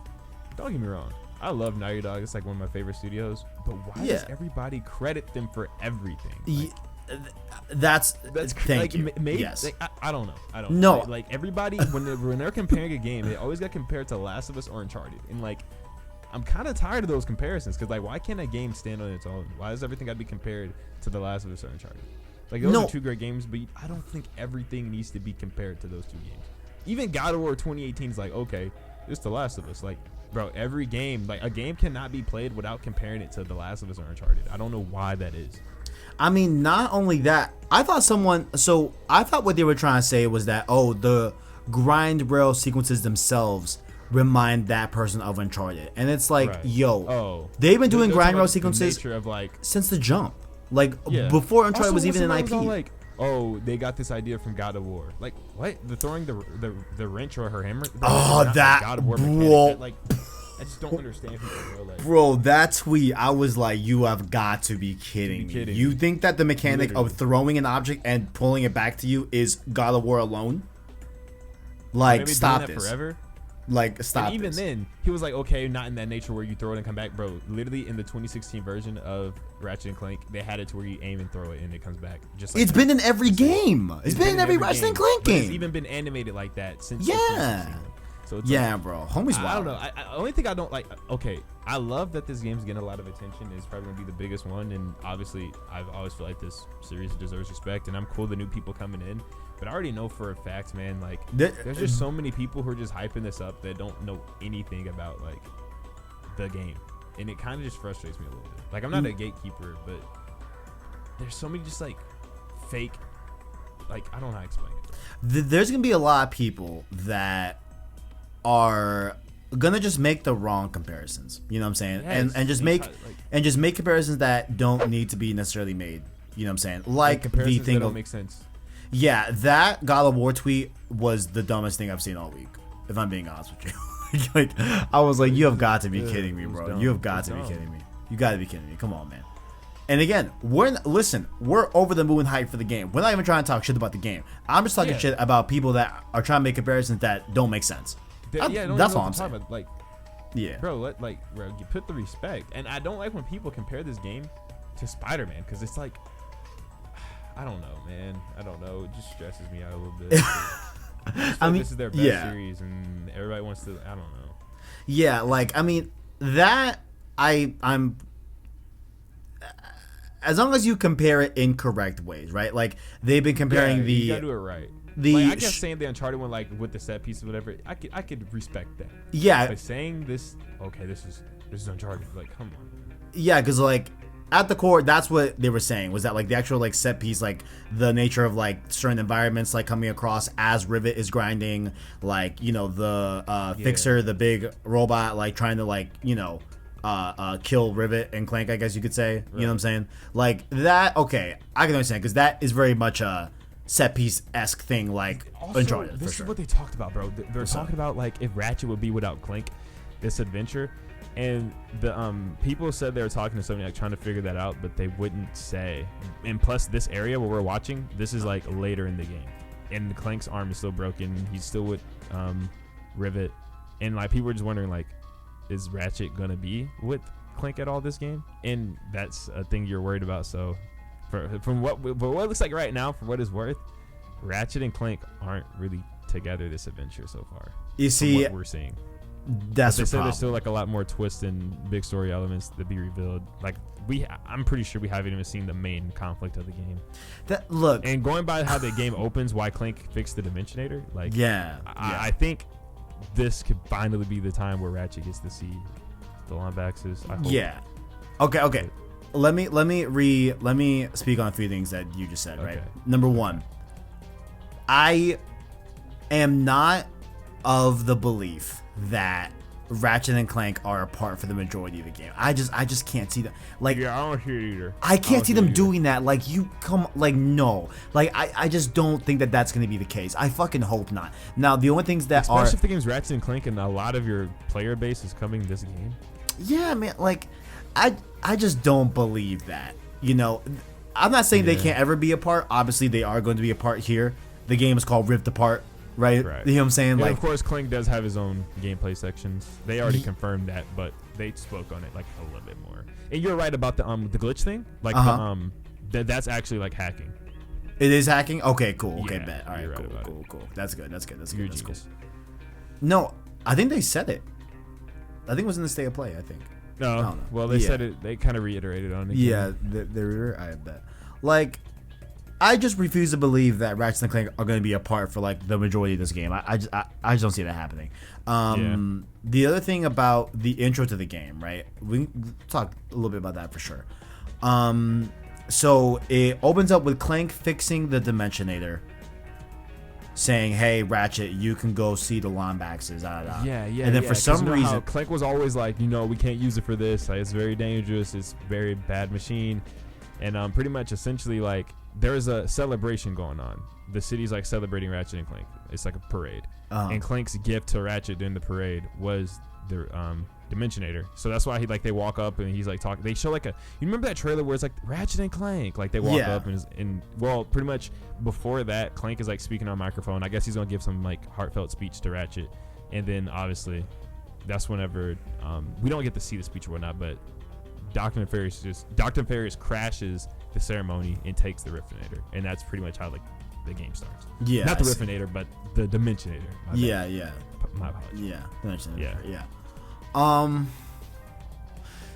Don't get me wrong. I love Naughty Dog. It's like one of my favorite studios. But why does everybody credit them for everything? Like, that's thank like, you. Maybe, yes. Like, I don't know. I don't know. Like everybody when they're comparing a game, they always got compared to Last of Us or Uncharted. And like, I'm kind of tired of those comparisons, because like, why can't a game stand on its own? Why does everything got to be compared to The Last of Us or Uncharted? Like, those are two great games, but I don't think everything needs to be compared to those two games. Even God of War 2018 is like, okay, it's The Last of Us. Like, bro, every game, like a game cannot be played without comparing it to The Last of Us or Uncharted. I don't know why that is. I mean, not only that, I thought what they were trying to say was that, the grind rail sequences themselves remind that person of Uncharted. And it's like, they've been doing grind rail sequences of like, since the jump. Like, before Uncharted was even an IP. Like, they got this idea from God of War. Like, what? The throwing the wrench or her hammer? That, God of War mechanic. Like, I just don't understand people, bro. Like, bro, that tweet, I was like, you have got to be kidding me. You think that the mechanic of throwing an object and pulling it back to you is God of War alone? Like, stop this. Forever? Like, stop and even this. then, he was like, okay, not in that nature where you throw it and come back. Bro, literally in the 2016 version of Ratchet and Clank, they had it to where you aim and throw it and it comes back. Just like it's been in every game. It's been in every Ratchet and Clank game. It's even been animated like that since. Yeah. So it's bro. Homie's wild. I don't know. I only thing I don't like. Okay, I love that this game's getting a lot of attention. It's probably gonna be the biggest one, and obviously, I've always felt like this series deserves respect, and I'm cool the new people coming in. But I already know for a fact, man. Like, there's just so many people who are just hyping this up that don't know anything about like the game, and it kind of just frustrates me a little bit. Like, I'm not a gatekeeper, but there's so many just like fake. Like, I don't know how to explain it. There's gonna be a lot of people that are gonna just make the wrong comparisons. You know what I'm saying? Yes, and just make comparisons that don't need to be necessarily made. You know what I'm saying? Like the thing that don't make sense. Yeah, that God of War tweet was the dumbest thing I've seen all week, if I'm being honest with you. Like, I was like, you have got to be kidding me, bro. You have got to be kidding me. You got to be kidding me. Come on, man. And again, we're over the moon hype for the game. We're not even trying to talk shit about the game. I'm just talking shit about people that are trying to make comparisons that don't make sense. That's all I'm saying. About. Like, yeah, bro, bro, you put the respect. And I don't like when people compare this game to Spider-Man, because it's like, I don't know, man. I don't know. It just stresses me out a little bit. I mean, this is their best series, and everybody wants to. I don't know. Yeah, like, I mean, that I'm. As long as you compare it in correct ways, right? Like, they've been comparing you gotta do it right. I guess saying the Uncharted one, like with the set piece or whatever, I could respect that. Yeah. But saying this, okay, this is Uncharted. Like, come on. Yeah, because like at the core, that's what they were saying, was that like the actual like set piece, like the nature of like certain environments like coming across as Rivet is grinding, like, you know, the Fixer, the big robot, like trying to like, you know, kill Rivet and Clank, I guess you could say. Right. You know what I'm saying? Like that. Okay, I can understand, because that is very much a set piece-esque thing, like also, Uncharted. This is what they talked about, bro. They're talking about like if Ratchet would be without Clank, this adventure, and the people said they were talking to somebody like trying to figure that out, but they wouldn't say. And plus, this area where we're watching, this is like later in the game, and Clank's arm is still broken. He's still with Rivet, and like people were just wondering like, is Ratchet gonna be with Clank at all this game? And that's a thing you're worried about. So from what it looks like right now, for what it's worth, Ratchet and Clank aren't really together this adventure so far. You see, what we're seeing. That's they the said problem. There's still like a lot more twists and big story elements to be revealed. Like I'm pretty sure we haven't even seen the main conflict of the game. Look, and going by how the game opens, why Clank fixed the Dimensionator, like I think this could finally be the time where Ratchet gets to see the Lombaxes. I hope. Yeah. Okay. Let me speak on a few things that you just said, right? Number one, I am not of the belief that Ratchet and Clank are apart for the majority of the game. I just can't see them. Like, yeah, I don't see it either. I can't see them doing that. Like, no. Like, I just don't think that that's going to be the case. I fucking hope not. Now, the only things that especially if the game's Ratchet and Clank and a lot of your player base is coming this game. Yeah, man. Like, I just don't believe that. You know, I'm not saying they can't ever be apart. Obviously, they are going to be apart here. The game is called Rift Apart. Right? You know what I'm saying? And like, of course, Clank does have his own gameplay sections. They already confirmed that, but they spoke on it like a little bit more. And you're right about the glitch thing. Like that's actually like hacking. It is hacking? Okay, cool. Okay, yeah, bet. All right, right cool. That's good. That's cool. Genius. No, I think they said it. I think it was in the state of play, I think. No. Well, they said it. They kind of reiterated on it. Yeah, I bet. Like, I just refuse to believe that Ratchet and Clank are going to be apart for like the majority of this game. I just don't see that happening. The other thing about the intro to the game, right? We can talk a little bit about that for sure. So it opens up with Clank fixing the Dimensionator, saying, "Hey, Ratchet, you can go see the Lombaxes." Yeah. And then for some reason, Clank was always like, we can't use it for this. Like, it's very dangerous. It's a very bad machine. And pretty much, essentially, like, there's a celebration going on. The city's like celebrating Ratchet and Clank. It's like a parade. And Clank's gift to Ratchet during the parade was the Dimensionator. So that's why they walk up and he's like talking. They show like you remember that trailer where it's like Ratchet and Clank? Like they walk up and well, pretty much before that, Clank is like speaking on microphone. I guess he's gonna give some like heartfelt speech to Ratchet. And then obviously that's whenever we don't get to see the speech or whatnot, but Dr. Nefarious crashes the ceremony and takes the Riftinator, and that's pretty much how like the game starts. Yeah, not the Riftinator, but the Dimensionator. My apologies. Yeah.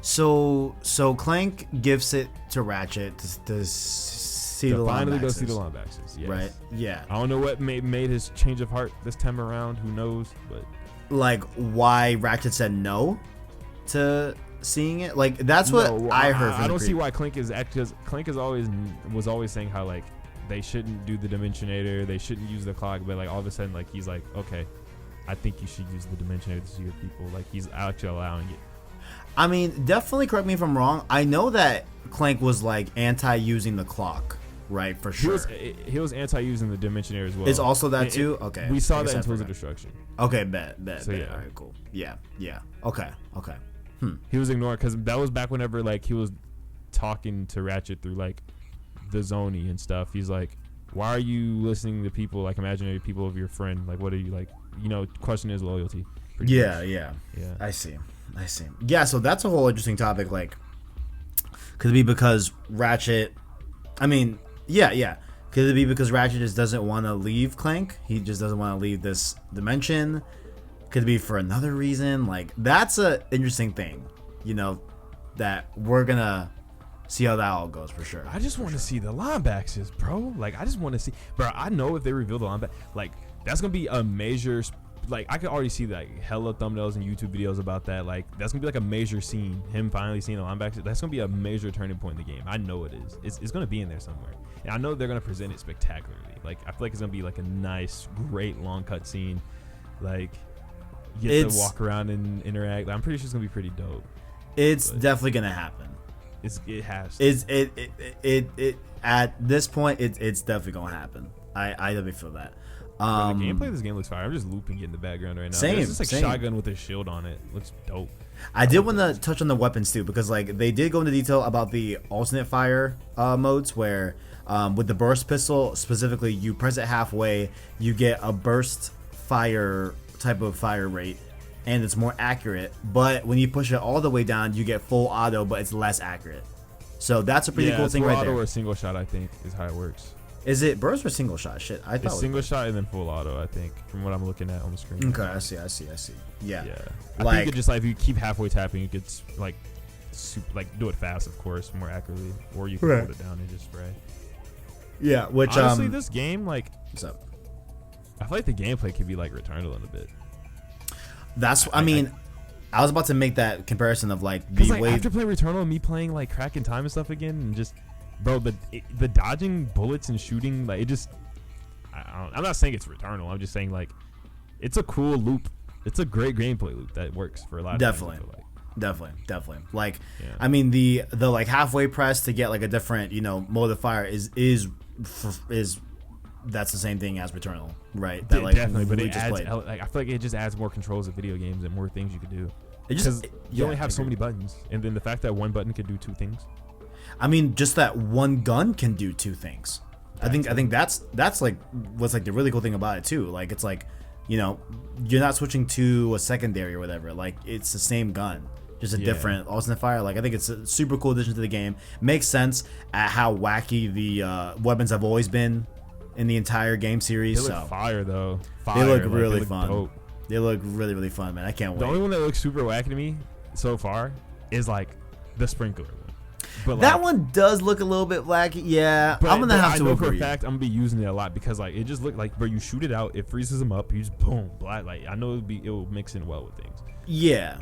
So Clank gives it to Ratchet to see the finally Lombaxes. Go see the Lombaxes. Yes. Right. Yeah. I don't know what made his change of heart this time around. Who knows? But like why Ratchet said no to seeing it, like that's what I heard. I don't see why Clank is because Clank was always saying how like they shouldn't do the Dimensionator, they shouldn't use the clock, but like all of a sudden like he's like, okay, I think you should use the Dimensionator to see your people. Like he's actually allowing it. I mean, definitely correct me if I'm wrong. I know that Clank was like anti using the clock right? For sure. He was anti-using the Dimensionaire as well. Is also that too? Okay. We saw that in Tools of Destruction. Okay, bet. So, yeah. All right, cool. Yeah. Okay. He was ignored because that was back whenever like he was talking to Ratchet through like the Zoni and stuff. He's like, why are you listening to people, like imaginary people of your friend? Like, what are you like? Question his loyalty. Yeah. I see. Yeah, so that's a whole interesting topic. Like, could it be because Ratchet? I mean, yeah. Could it be because Ratchet just doesn't want to leave Clank? He just doesn't want to leave this dimension. Could it be for another reason? Like, that's a interesting thing. That we're gonna see how that all goes for sure. I just want to see the linebackers, bro. Like, I just want to see, bro. I know if they reveal the linebacker, like that's gonna be a major. Like, I can already see like hella thumbnails and YouTube videos about that. Like, that's gonna be like a major scene. Him finally seeing the linebackers. That's gonna be a major turning point in the game. I know it is. It's gonna be in there somewhere. And I know they're gonna present it spectacularly. Like, I feel like it's gonna be like a nice, great long cut scene. Like, you get to walk around and interact. I'm pretty sure it's gonna be pretty dope. It's definitely gonna happen. It has. It at this point it's definitely gonna happen. I definitely feel that. The gameplay of this game looks fire. I'm just looping it in the background right now. Same. There's just like shotgun with a shield on it. Looks dope. I did want to touch on the weapons too, because like they did go into detail about the alternate fire modes where with the burst pistol specifically, you press it halfway, you get a burst fire type of fire rate, and it's more accurate. But when you push it all the way down, you get full auto, but it's less accurate. So that's a pretty cool thing right there. Full auto or single shot, I think, is how it works. Is it burst or single shot? Shit, I thought it's single shot and then full auto, I think, from what I'm looking at on the screen. Okay, I see. Yeah. I think it just like if you keep halfway tapping, you could like do it fast, of course, more accurately, or you can hold it down and just spray. Yeah, which honestly, this game like, what's up? I feel like the gameplay could be like Returnal in a bit. That's I mean, I was about to make that comparison of like the like, way after playing Returnal and me playing like Crack in Time and stuff again, and just bro, the dodging bullets and shooting, like it just. I'm not saying it's Returnal. I'm just saying like, it's a cool loop. It's a great gameplay loop that works for a lot of definitely. Games, Definitely. Like, I mean the like halfway press to get like a different mode of fire is that's the same thing as Returnal, right? That, like, definitely, but it adds. Like, I feel like it just adds more controls of video games and more things you could do. Because you only have so many buttons, and then the fact that one button could do two things. I mean, just that one gun can do two things. I think that's like what's like the really cool thing about it too. Like it's like, you're not switching to a secondary or whatever. Like it's the same gun, just a different alternate fire. Like I think it's a super cool addition to the game. Makes sense at how wacky the weapons have always been in the entire game series. They look fire though. They look really fun. Dope. They look really fun, man. I can't wait. The only one that looks super wacky to me so far is like the sprinkler one. But that one does look a little bit wacky. Yeah, I'm gonna have to agree. I know for a fact I'm gonna be using it a lot because like it just looked like, bro, you shoot it out, it freezes them up, you just boom, black. Like I know it will mix in well with things. Yeah.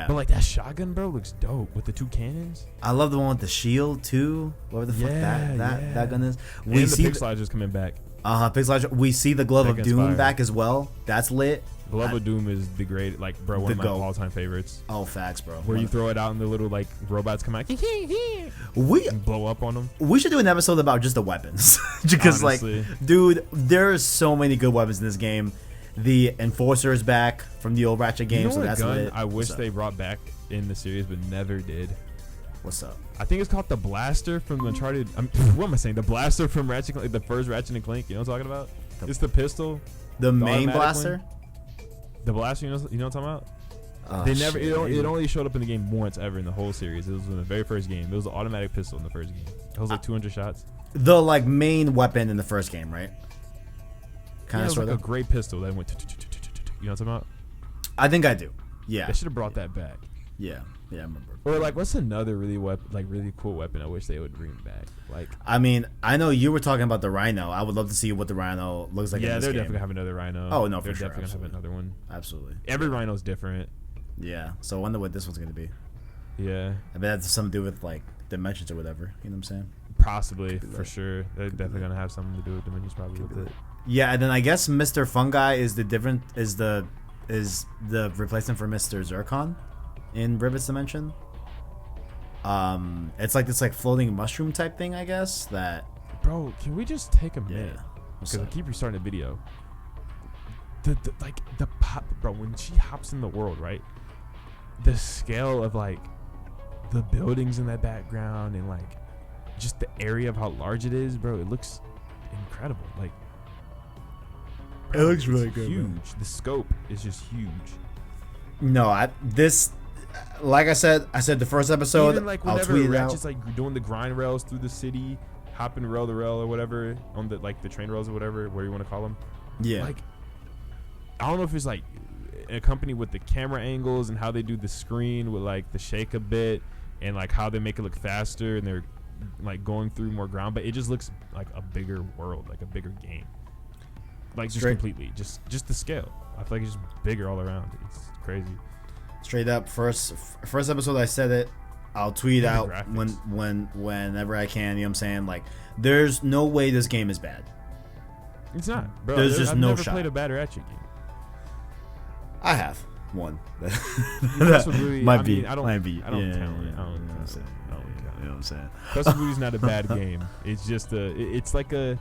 But like that shotgun, bro, looks dope with the two cannons. I love the one with the shield too. Whatever the fuck that gun is. We see the Pixelizer's coming back. Pixelizer. We see the Glove of Doom back as well. That's lit. Glove of Doom is the great, like, bro, one of my all-time favorites. Oh, facts, bro. Where you throw it out and the little like robots come out, and blow up on them. We should do an episode about just the weapons, because honestly, like, dude, there's so many good weapons in this game. The Enforcer is back from the old Ratchet game, so that's lit. I wish they brought back in the series, but never did. What's up? I think it's called the Blaster from Uncharted. What am I saying? The Blaster from Ratchet Clank, the first Ratchet and Clank. You know what I'm talking about? It's the pistol. The main blaster? One. The Blaster, you know what I'm talking about? They never. It only showed up in the game once ever in the whole series. It was in the very first game. It was an automatic pistol in the first game. It was like 200 shots. The like main weapon in the first game, right? Kind of like a great pistol that went. You know what I'm talking about? I think I do. Yeah. They should have brought that back. Yeah, I remember. Or like, what's another really really cool weapon I wish they would bring back? Like, I mean, I know you were talking about the Rhino. I would love to see what the Rhino looks like. Yeah, in this they're game. definitely gonna have another Rhino. Oh no, they're for sure. Definitely gonna have another one. Absolutely. Every Rhino's different. Yeah, so I wonder what this one's gonna be. Yeah. I bet that's something to do with like dimensions or whatever. You know what I'm saying? Possibly, for sure. They're definitely gonna have something to do with dimensions, probably with it. Yeah, and then I guess Mr. Fungi is the replacement for Mr. Zircon in Rivet's Dimension. It's like this like floating mushroom type thing, I guess, that Bro, can we just take a minute? Because I up? keep restarting the video. The pop, bro, when she hops in the world, right? The scale of like the buildings in that background and like just the area of how large it is, bro, it looks incredible. Like, bro, it looks really good. Huge. Man. The scope is just huge. No, like I said the first episode. Even like whenever Ratchet's like doing the grind rails through the city, hopping rail to rail or whatever on the like the train rails or whatever, where you want to call them. Yeah. Like, I don't know if it's like accompanied with the camera angles and how they do the screen with like the shake a bit and like how they make it look faster and they're like going through more ground, but it just looks like a bigger world, like a bigger game. Like just completely, just the scale. I feel like it's just bigger all around. It's crazy. Straight up, first episode I said it. I'll tweet out whenever I can. You know what I'm saying? Like, there's no way this game is bad. It's not, bro. There's just I've no never shot. played a bad Ratchet game. I have one. Might be. I don't count it. You know what I'm saying? Custom Booty's not a bad game. It's just it's an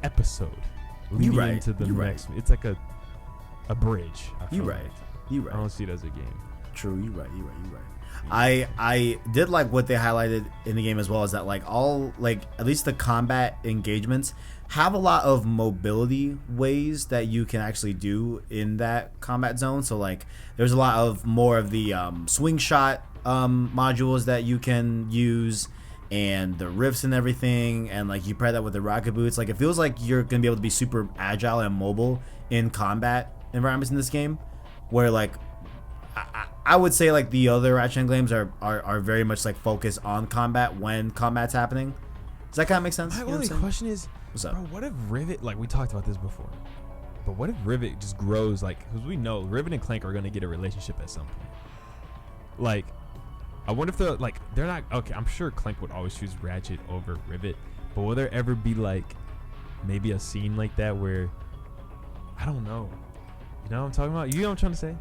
episode leading into the next. It's like a bridge. You right. I don't see it as a game. True. You right. I did like what they highlighted in the game as well, is that like all like at least the combat engagements have a lot of mobility ways that you can actually do in that combat zone. So like there's a lot of more of the swing shot modules that you can use, and the rifts and everything, and like you pair that with the rocket boots. Like it feels like you're gonna be able to be super agile and mobile in combat environments in this game, where like I would say like the other Ratchet games are very much like focused on combat when combat's happening. Does that kind of make sense? My only question is, what's up? Bro, what if Rivet, like we talked about this before, but what if Rivet just grows, like, because we know Rivet and Clank are going to get a relationship at some point. Like, I wonder if they're not, okay, I'm sure Clank would always choose Ratchet over Rivet, but will there ever be like maybe a scene like that where, I don't know. You know what I'm talking about? You know what I'm trying to say?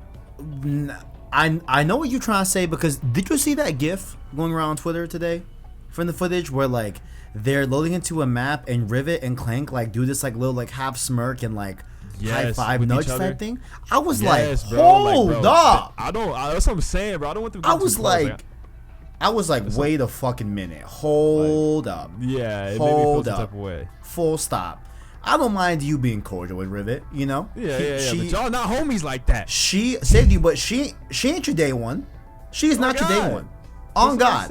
I know what you're trying to say, because did you see that GIF going around on Twitter today from the footage where like they're loading into a map and Rivet and Clank like do this like little like half smirk and like high five nudge type thing? I was like, hold up! That's what I'm saying, bro. I don't want them. I was like, wait a fucking minute, hold up. Yeah, it made me feel some type of way. Full stop. I don't mind you being cordial with Rivet, you know? Yeah. But y'all not homies like that. She saved you, but she ain't your day one. She's not your day one. On God.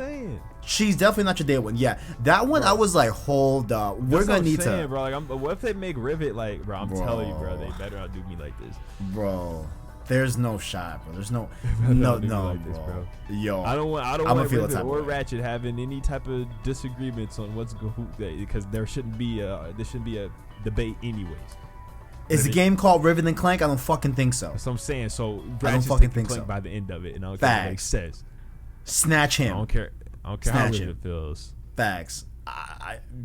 She's definitely not your day one. Yeah, that one, bro. I was like, hold up. We're going to need to. Bro, like, what if they make Rivet like, bro, I'm telling you, bro, they better not do me like this. Bro, there's no shot, bro. There's no, like this, bro. Yo, I don't want Rivet or Ratchet having any type of disagreements on what's going, because there shouldn't be a debate anyways. Is the game called Rivet and Clank? I don't fucking think so. That's what I'm saying. So I don't fucking think Clank so. By the end of it, and I don't care what he says. Snatch him. I don't care how it feels. Facts.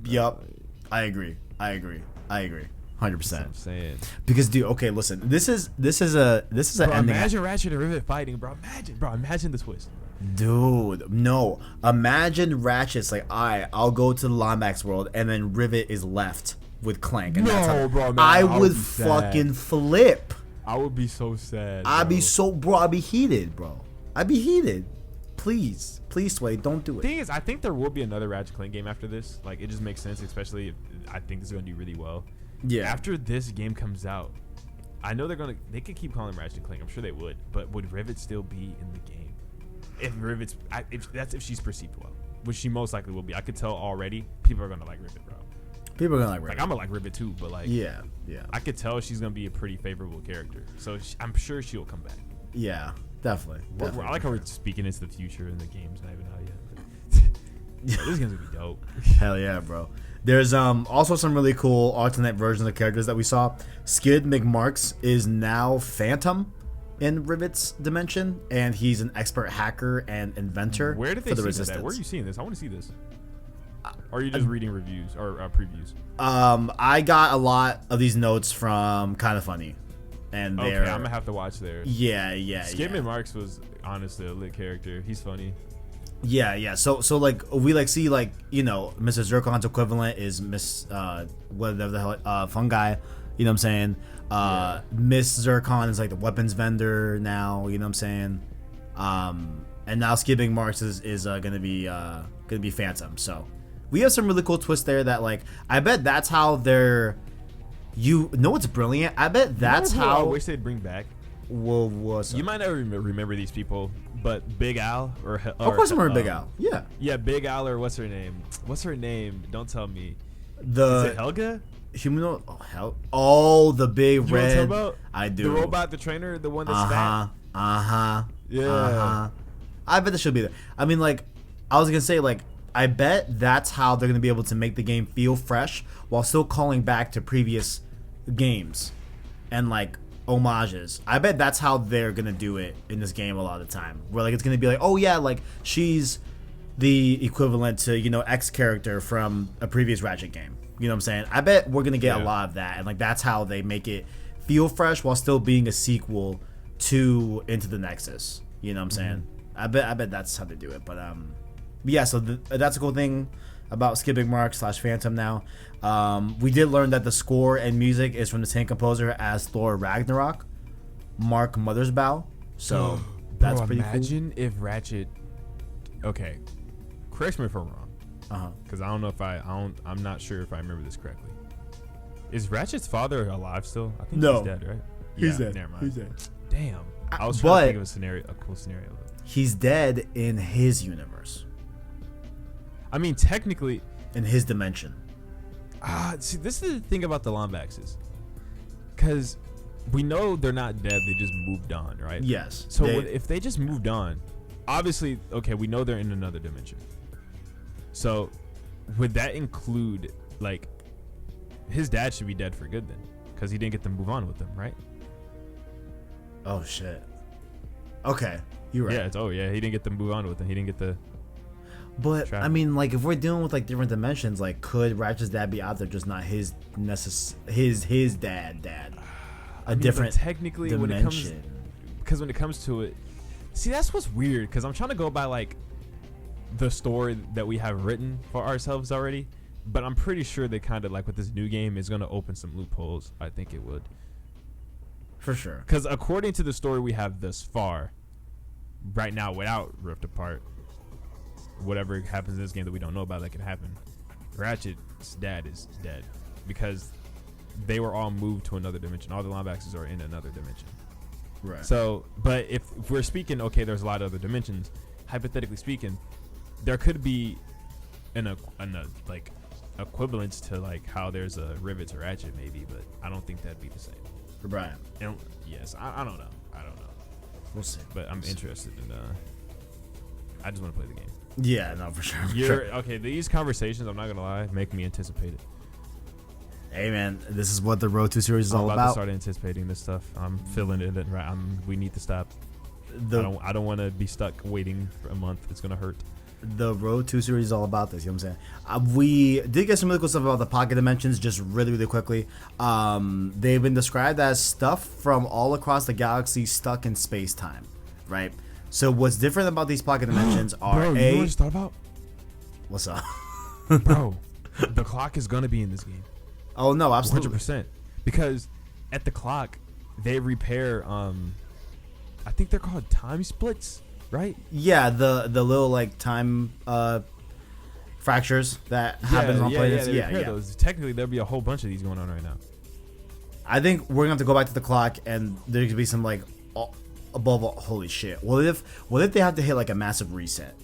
Yup. I agree. 100%. I'm saying. Because, dude, okay, listen. This is a bro, ending. Imagine Ratchet and Rivet fighting, bro. Imagine the twist. Dude, no. Imagine Ratchet's like, I'll go to the Lombax world, and then Rivet is left with Clank. And bro, man, I would fucking flip. I would be so sad. I'd be heated, bro. I'd be heated. Please, Sway, don't do it. The thing is, I think there will be another Ratchet Clank game after this. Like, it just makes sense, especially if I think this is going to do really well. Yeah. After this game comes out, I know they could keep calling Ratchet Clank. I'm sure they would. But would Rivet still be in the game? If she's perceived well, which she most likely will be. I could tell already. People are going to like Rivet, bro. People are going to like Rivet. Like, I'm going to like Rivet too, but like, yeah. I could tell she's going to be a pretty favorable character. So I'm sure she'll come back. Yeah. Definitely. I like how we're speaking into the future in the game's not even out yet. This game's gonna be dope. Hell yeah, bro. There's also some really cool alternate versions of characters that we saw. Skid McMarks is now Phantom in Rivet's dimension, and he's an expert hacker and inventor. Where did they see this? Where are you seeing this? I want to see this. Or are you just reading reviews or previews? I got a lot of these notes from Kinda Funny. And okay, I'm gonna have to watch there. Yeah. Skid McMarks was honestly a lit character. He's funny. Yeah. So like we like see like Mr. Zircon's equivalent is Miss whatever the hell Fungi. You know what I'm saying? Miss Zircon is like the weapons vendor now. You know what I'm saying? And now Skipping Marks is gonna be Phantom. So we have some really cool twists there that like I bet that's how they're. You know what's brilliant? I bet that's how. I wish they'd bring back. Well, what's you might not remember these people, but Big Al or of course I remember Big Al. Yeah, Big Al or what's her name? What's her name? Don't tell me. Is it Helga? Humanoid. Oh hell! Oh, the big you red. Know what I'm talking about? I do. The robot, the trainer, the one that's fat. Yeah. I bet this should be there. I mean, like, I was gonna say, like, I bet that's how they're gonna be able to make the game feel fresh while still calling back to previous games and like homages. I bet that's how they're gonna do it in this game a lot of the time. Where like it's gonna be like, oh yeah, like she's the equivalent to X character from a previous Ratchet game. You know what I'm saying? I bet we're gonna get a lot of that, and like that's how they make it feel fresh while still being a sequel to Into the Nexus. You know what I'm saying? I bet that's how they do it. But yeah. So that's a cool thing about Skipping Mark / Phantom now. We did learn that the score and music is from the same composer as Thor Ragnarok, Mark Mothersbaugh. So that's pretty cool. Imagine if Ratchet. Okay, correct me if I'm wrong. Because I don't know if I'm not sure if I remember this correctly. Is Ratchet's father alive still? I think he's dead, right? He's dead. Never mind. He's dead. Damn. I was trying to think of a cool scenario. He's dead in his universe. I mean, technically, in his dimension. See, this is the thing about the Lombaxes, because we know they're not dead; they just moved on, right? Yes. So if they just moved on, obviously, okay, we know they're in another dimension. So would that include like his dad should be dead for good then, because he didn't get to move on with them, right? Oh shit. Okay, you're right. Yeah, he didn't get to move on with them. He didn't get the. But travel. I mean, like, if we're dealing with like different dimensions, like, could Ratchet's dad be out there, just not his dad? Different technically dimension. When it comes to it, see, that's what's weird. Because I'm trying to go by like the story that we have written for ourselves already, but I'm pretty sure they kind of like with this new game is going to open some loopholes. I think it would. For sure. Because according to the story we have thus far, right now without Rift Apart, whatever happens in this game that we don't know about that can happen, Ratchet's dad is dead because they were all moved to another dimension. All the Lombaxes are in another dimension. Right. So, but if we're speaking, okay, there's a lot of other dimensions. Hypothetically speaking, there could be an like equivalence to like how there's a Rivet to Ratchet maybe, but I don't think that'd be the same. Right. And yes, I don't know. We'll see. But I'm interested in. I just want to play the game. Yeah, no, for sure. Okay, these conversations, I'm not gonna lie, make me anticipate it. Hey man, this is what the Road 2 series is all about. I'm about to start anticipating this stuff. I'm feeling it. Right. We need to stop. I don't want to be stuck waiting for a month. It's gonna hurt. The Road 2 series is all about this. You know what I'm saying? We did get some really cool stuff about the pocket dimensions, just really quickly. They've been described as stuff from all across the galaxy stuck in space time, right? So what's different about these pocket dimensions are Bro, you know what I just thought about? What's up? Bro, the clock is gonna be in this game. Oh no, absolutely. 100%. Because at the clock, they repair. I think they're called time splits, right? Yeah, the little like time fractures that happens on planets. Yeah. Those. Technically, there'll be a whole bunch of these going on right now. I think we're gonna have to go back to the clock, and there's gonna be some like above all, holy shit. What if they have to hit like a massive reset,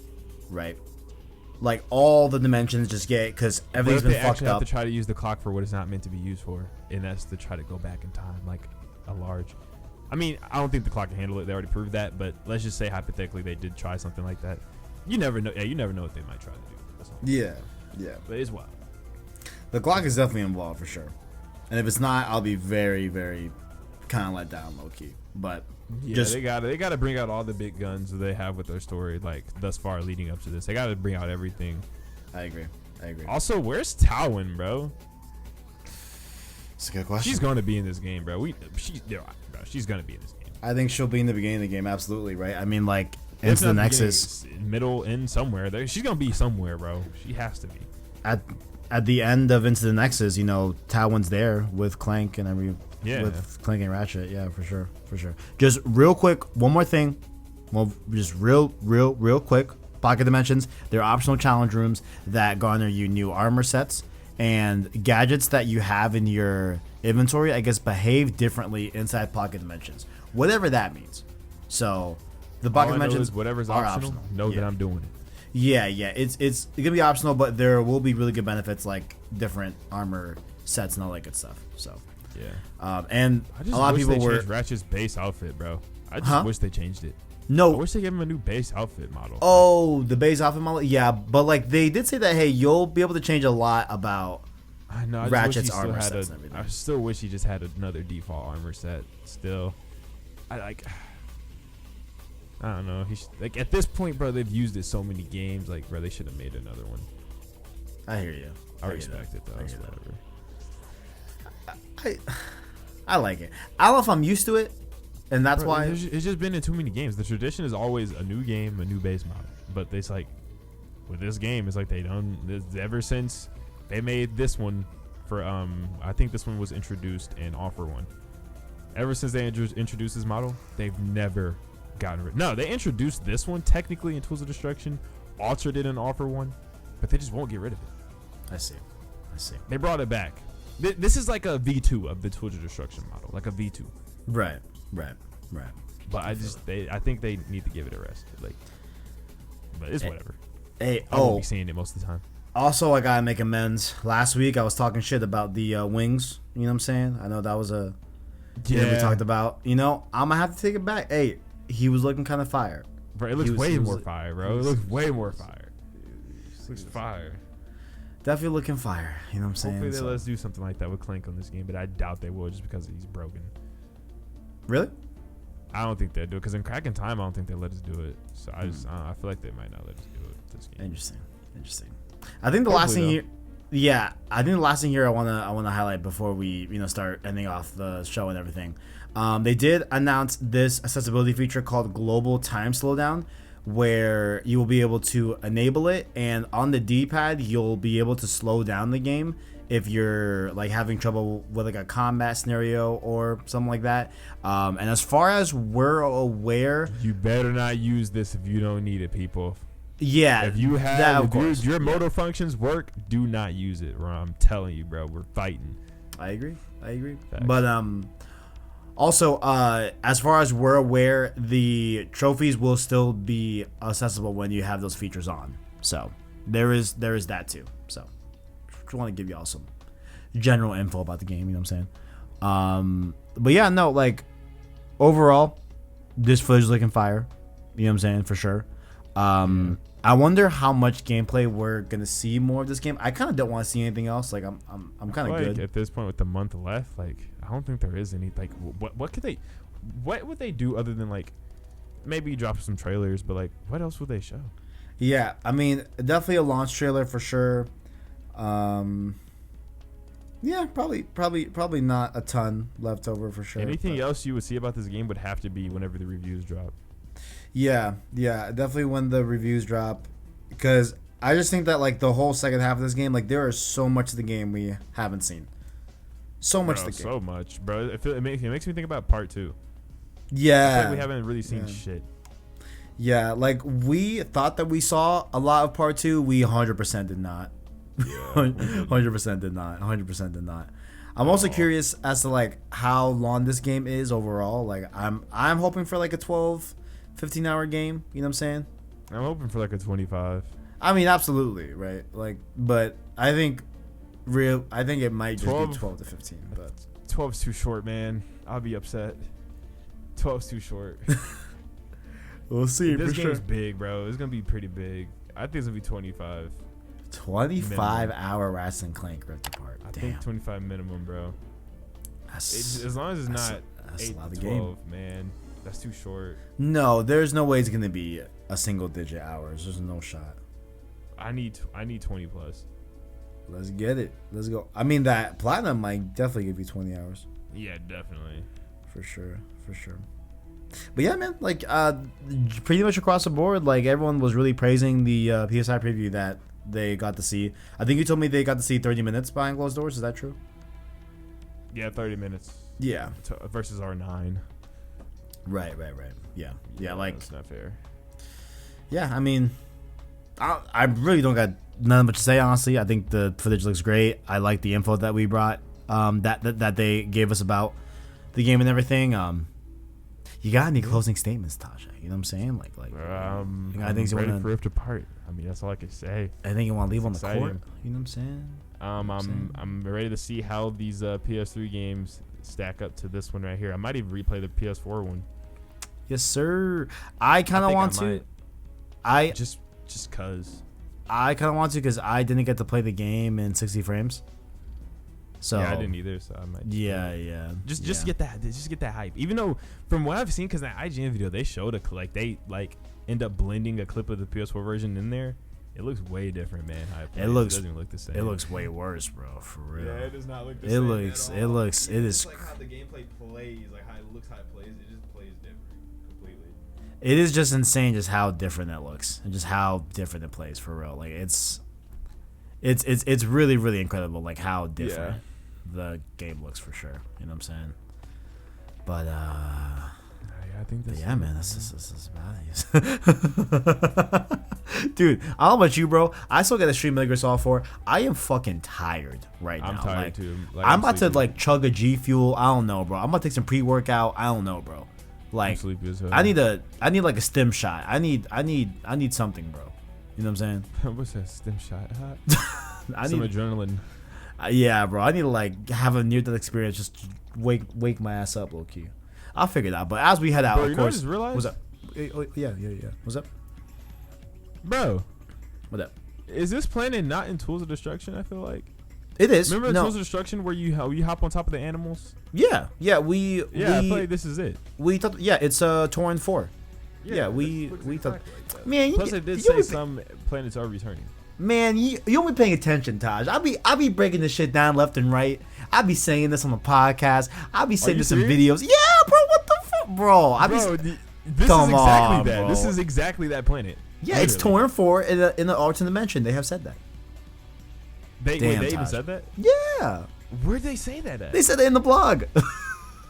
right? Like all the dimensions just get because everything's been fucked up. They actually have to try to use the clock for what it's not meant to be used for, and that's to try to go back in time, like a large. I mean, I don't think the clock can handle it. They already proved that, but let's just say hypothetically they did try something like that. You never know. Yeah, you never know what they might try to do. That's all. Yeah. But it's wild. The clock is definitely involved for sure, and if it's not, I'll be very, very kind of let down, low key. But yeah, they got to bring out all the big guns that they have with their story, like thus far leading up to this. They got to bring out everything. I agree. Also, where's Tywin, bro? It's a good question. She's going to be in this game, bro. She's going to be in this game. I think she'll be in the beginning of the game, absolutely, right? I mean, like, Into the Nexus, middle, end somewhere. She's gonna be somewhere, bro. She has to be. At the end of Into the Nexus, you know, Tywin's there with Clank and with Clank and Ratchet. Yeah, for sure. Just real quick, one more thing. Well, just real quick. Pocket Dimensions. They're optional challenge rooms that garner you new armor sets and gadgets that you have in your inventory. I guess behave differently inside Pocket Dimensions, whatever that means. So the Pocket Dimensions, whatever's optional, know that I'm doing it. Yeah, it's gonna be optional, but there will be really good benefits like different armor sets and all that good stuff. So yeah, and a lot of people were Ratchet's base outfit, bro. I just wish they changed it. No, I wish they gave him a new base outfit model. Oh, the base outfit model, yeah, but like they did say that hey, you'll be able to change a lot about Ratchet's armor sets and everything. I still wish he just had another default armor set. Still, I don't know. Like at this point, bro, they've used it so many games. Like, bro, they should have made another one. I hear you. I respect it though. Whatever. I like it. I don't know if I'm used to it, and that's why it's just been in too many games. The tradition is always a new game, a new base model. But it's like with this game, it's like they done ever since they made this one for I think this one was introduced in Offer One. Ever since they introduced this model, they've never gotten rid. No, they introduced this one technically in Tools of Destruction, altered it in Offer One, but they just won't get rid of it. I see. They brought it back. This is like a V2 of the Tools of Destruction model, like a V2. Right. But I think they need to give it a rest. Like, but it's whatever. I won't be seeing it most of the time. Also, I gotta make amends. Last week I was talking shit about the wings. You know what I'm saying? I know that was a we talked about. You know, I'm gonna have to take it back. Hey, he was looking kind of fire. Bro, it looks way more fire, bro. It looks way more fire. It looks fire. Definitely looking fire. You know what I'm saying? Hopefully they let us do something like that with Clank on this game, but I doubt they will just because he's broken. Really? I don't think they'll do it because in Crack in Time, I don't think they let us do it. So I feel like they might not let us do it this game. Interesting. I think the last thing here, I wanna highlight before we start ending off the show and everything. They did announce this accessibility feature called Global Time Slowdown, where you will be able to enable it, and on the D-pad you'll be able to slow down the game if you're like having trouble with like a combat scenario or something like that. And as far as we're aware, you better not use this if you don't need it, people. Yeah, if you have your motor functions work, do not use it, bro. I'm telling you, bro, we're fighting. I agree. Facts. But also, as far as we're aware, the trophies will still be accessible when you have those features on. So there is that too. So just want to give y'all some general info about the game. You know what I'm saying? But yeah, no, like overall, this footage is looking fire. You know what I'm saying? For sure. I wonder how much gameplay we're gonna see more of this game. I kind of don't want to see anything else. Like I'm kind of good at this point with the month left. Like I don't think there is any. Like what would they do other than like maybe drop some trailers? But like what else would they show? Yeah, I mean definitely a launch trailer for sure. Yeah, probably not a ton left over for sure. Anything else you would see about this game would have to be whenever the reviews drop. Yeah, definitely when the reviews drop, because I just think that like the whole second half of this game, like there is so much of the game we haven't seen, so much of the game, so much, bro. It makes me think about part 2. Yeah, I feel like we haven't really seen shit. Yeah, like we thought that we saw a lot of part 2. We 100% did not. 100% did not. 100% did not. I'm also curious as to like how long this game is overall. Like I'm hoping for like a 12-15 hour game, you know what I'm saying? I'm hoping for like a 25. I mean, absolutely, right? Like, but I think it might just be 12 to 15. But 12's too short, man. I'll be upset. 12's too short. We'll see. This game's big, bro. It's gonna be pretty big. I think it's gonna be 25. 25-hour Ratchet Clank ripped apart. I think 25 minimum, bro. As long as it's not 8 to 12, man. That's too short. No, there's no way it's gonna be a single digit hours. There's no shot. I need 20 plus. Let's get it. Let's go. I mean, that platinum might definitely give you 20 hours. Yeah, definitely. For sure. But yeah, man, like pretty much across the board, like everyone was really praising the PS5 preview that they got to see. I think you told me they got to see 30 minutes behind closed doors. Is that true? Yeah, 30 minutes. Yeah. Versus our 9. Right. Yeah, like that's not fair. Yeah, I mean, I really don't got nothing much to say, honestly. I think the footage looks great. I like the info that we brought, that they gave us about the game and everything. You got any closing statements, Tajae? You know what I'm saying? Like, you got things you ready for Rift Apart. I mean, that's all I can say. Anything you want to leave on the court? You know what I'm saying? I'm ready to see how these PS3 games stack up to this one right here. I might even replay the PS4 one. Yes, sir. I kind of want to. I just cause. I kind of want to because I didn't get to play the game in 60 frames. So yeah, I didn't either. So I might. Yeah. Just get that. Just get that hype. Even though from what I've seen, because that IGN video they showed they end up blending a clip of the PS4 version in there. It looks way different, man. It doesn't even look the same. It looks way worse, bro. For real. Yeah, it does not look the same. It is. Like how the gameplay plays, like how it looks, how it plays. It just plays different completely. It is just insane, just how different that looks, and just how different it plays for real. Like it's really, really incredible, like how different the game looks for sure. You know what I'm saying? But I think this. Yeah, man, this is bad. Dude, I don't know about you, bro. I still got to stream Metal Gear Solid 4. I am fucking tired right now. I'm tired too. Like, I'm about to chug a G Fuel. I don't know, bro. I'm about to take some pre-workout. I don't know, bro. Like, I'm sleepy as hell. I need like a stim shot. I need something, bro. You know what I'm saying? What's that stim shot? I some need adrenaline. Yeah, bro. I need to have a near-death experience. Just wake my ass up, low key. I'll figure it out. But as we head out, bro, of course. Know I just realized? What's up? Oh, yeah. What's up? Bro. What up? Is this planet not in Tools of Destruction, I feel like? It is. Remember Tools of Destruction where you hop on top of the animals? Yeah. I feel like this is it. We thought, it's Torrent 4. Yeah, we thought. Exactly like that. Man, plus it did say some planets are returning. Man, you don't be paying attention, Taj. I be breaking this shit down left and right. I be saying this on the podcast. I be sending some videos. Yeah, bro. What the fuck, bro? This is exactly that planet. Yeah, literally. It's Torrent 4 in the alternate dimension. They have said that. They even said that? Yeah. Where'd they say that at? They said it in the blog.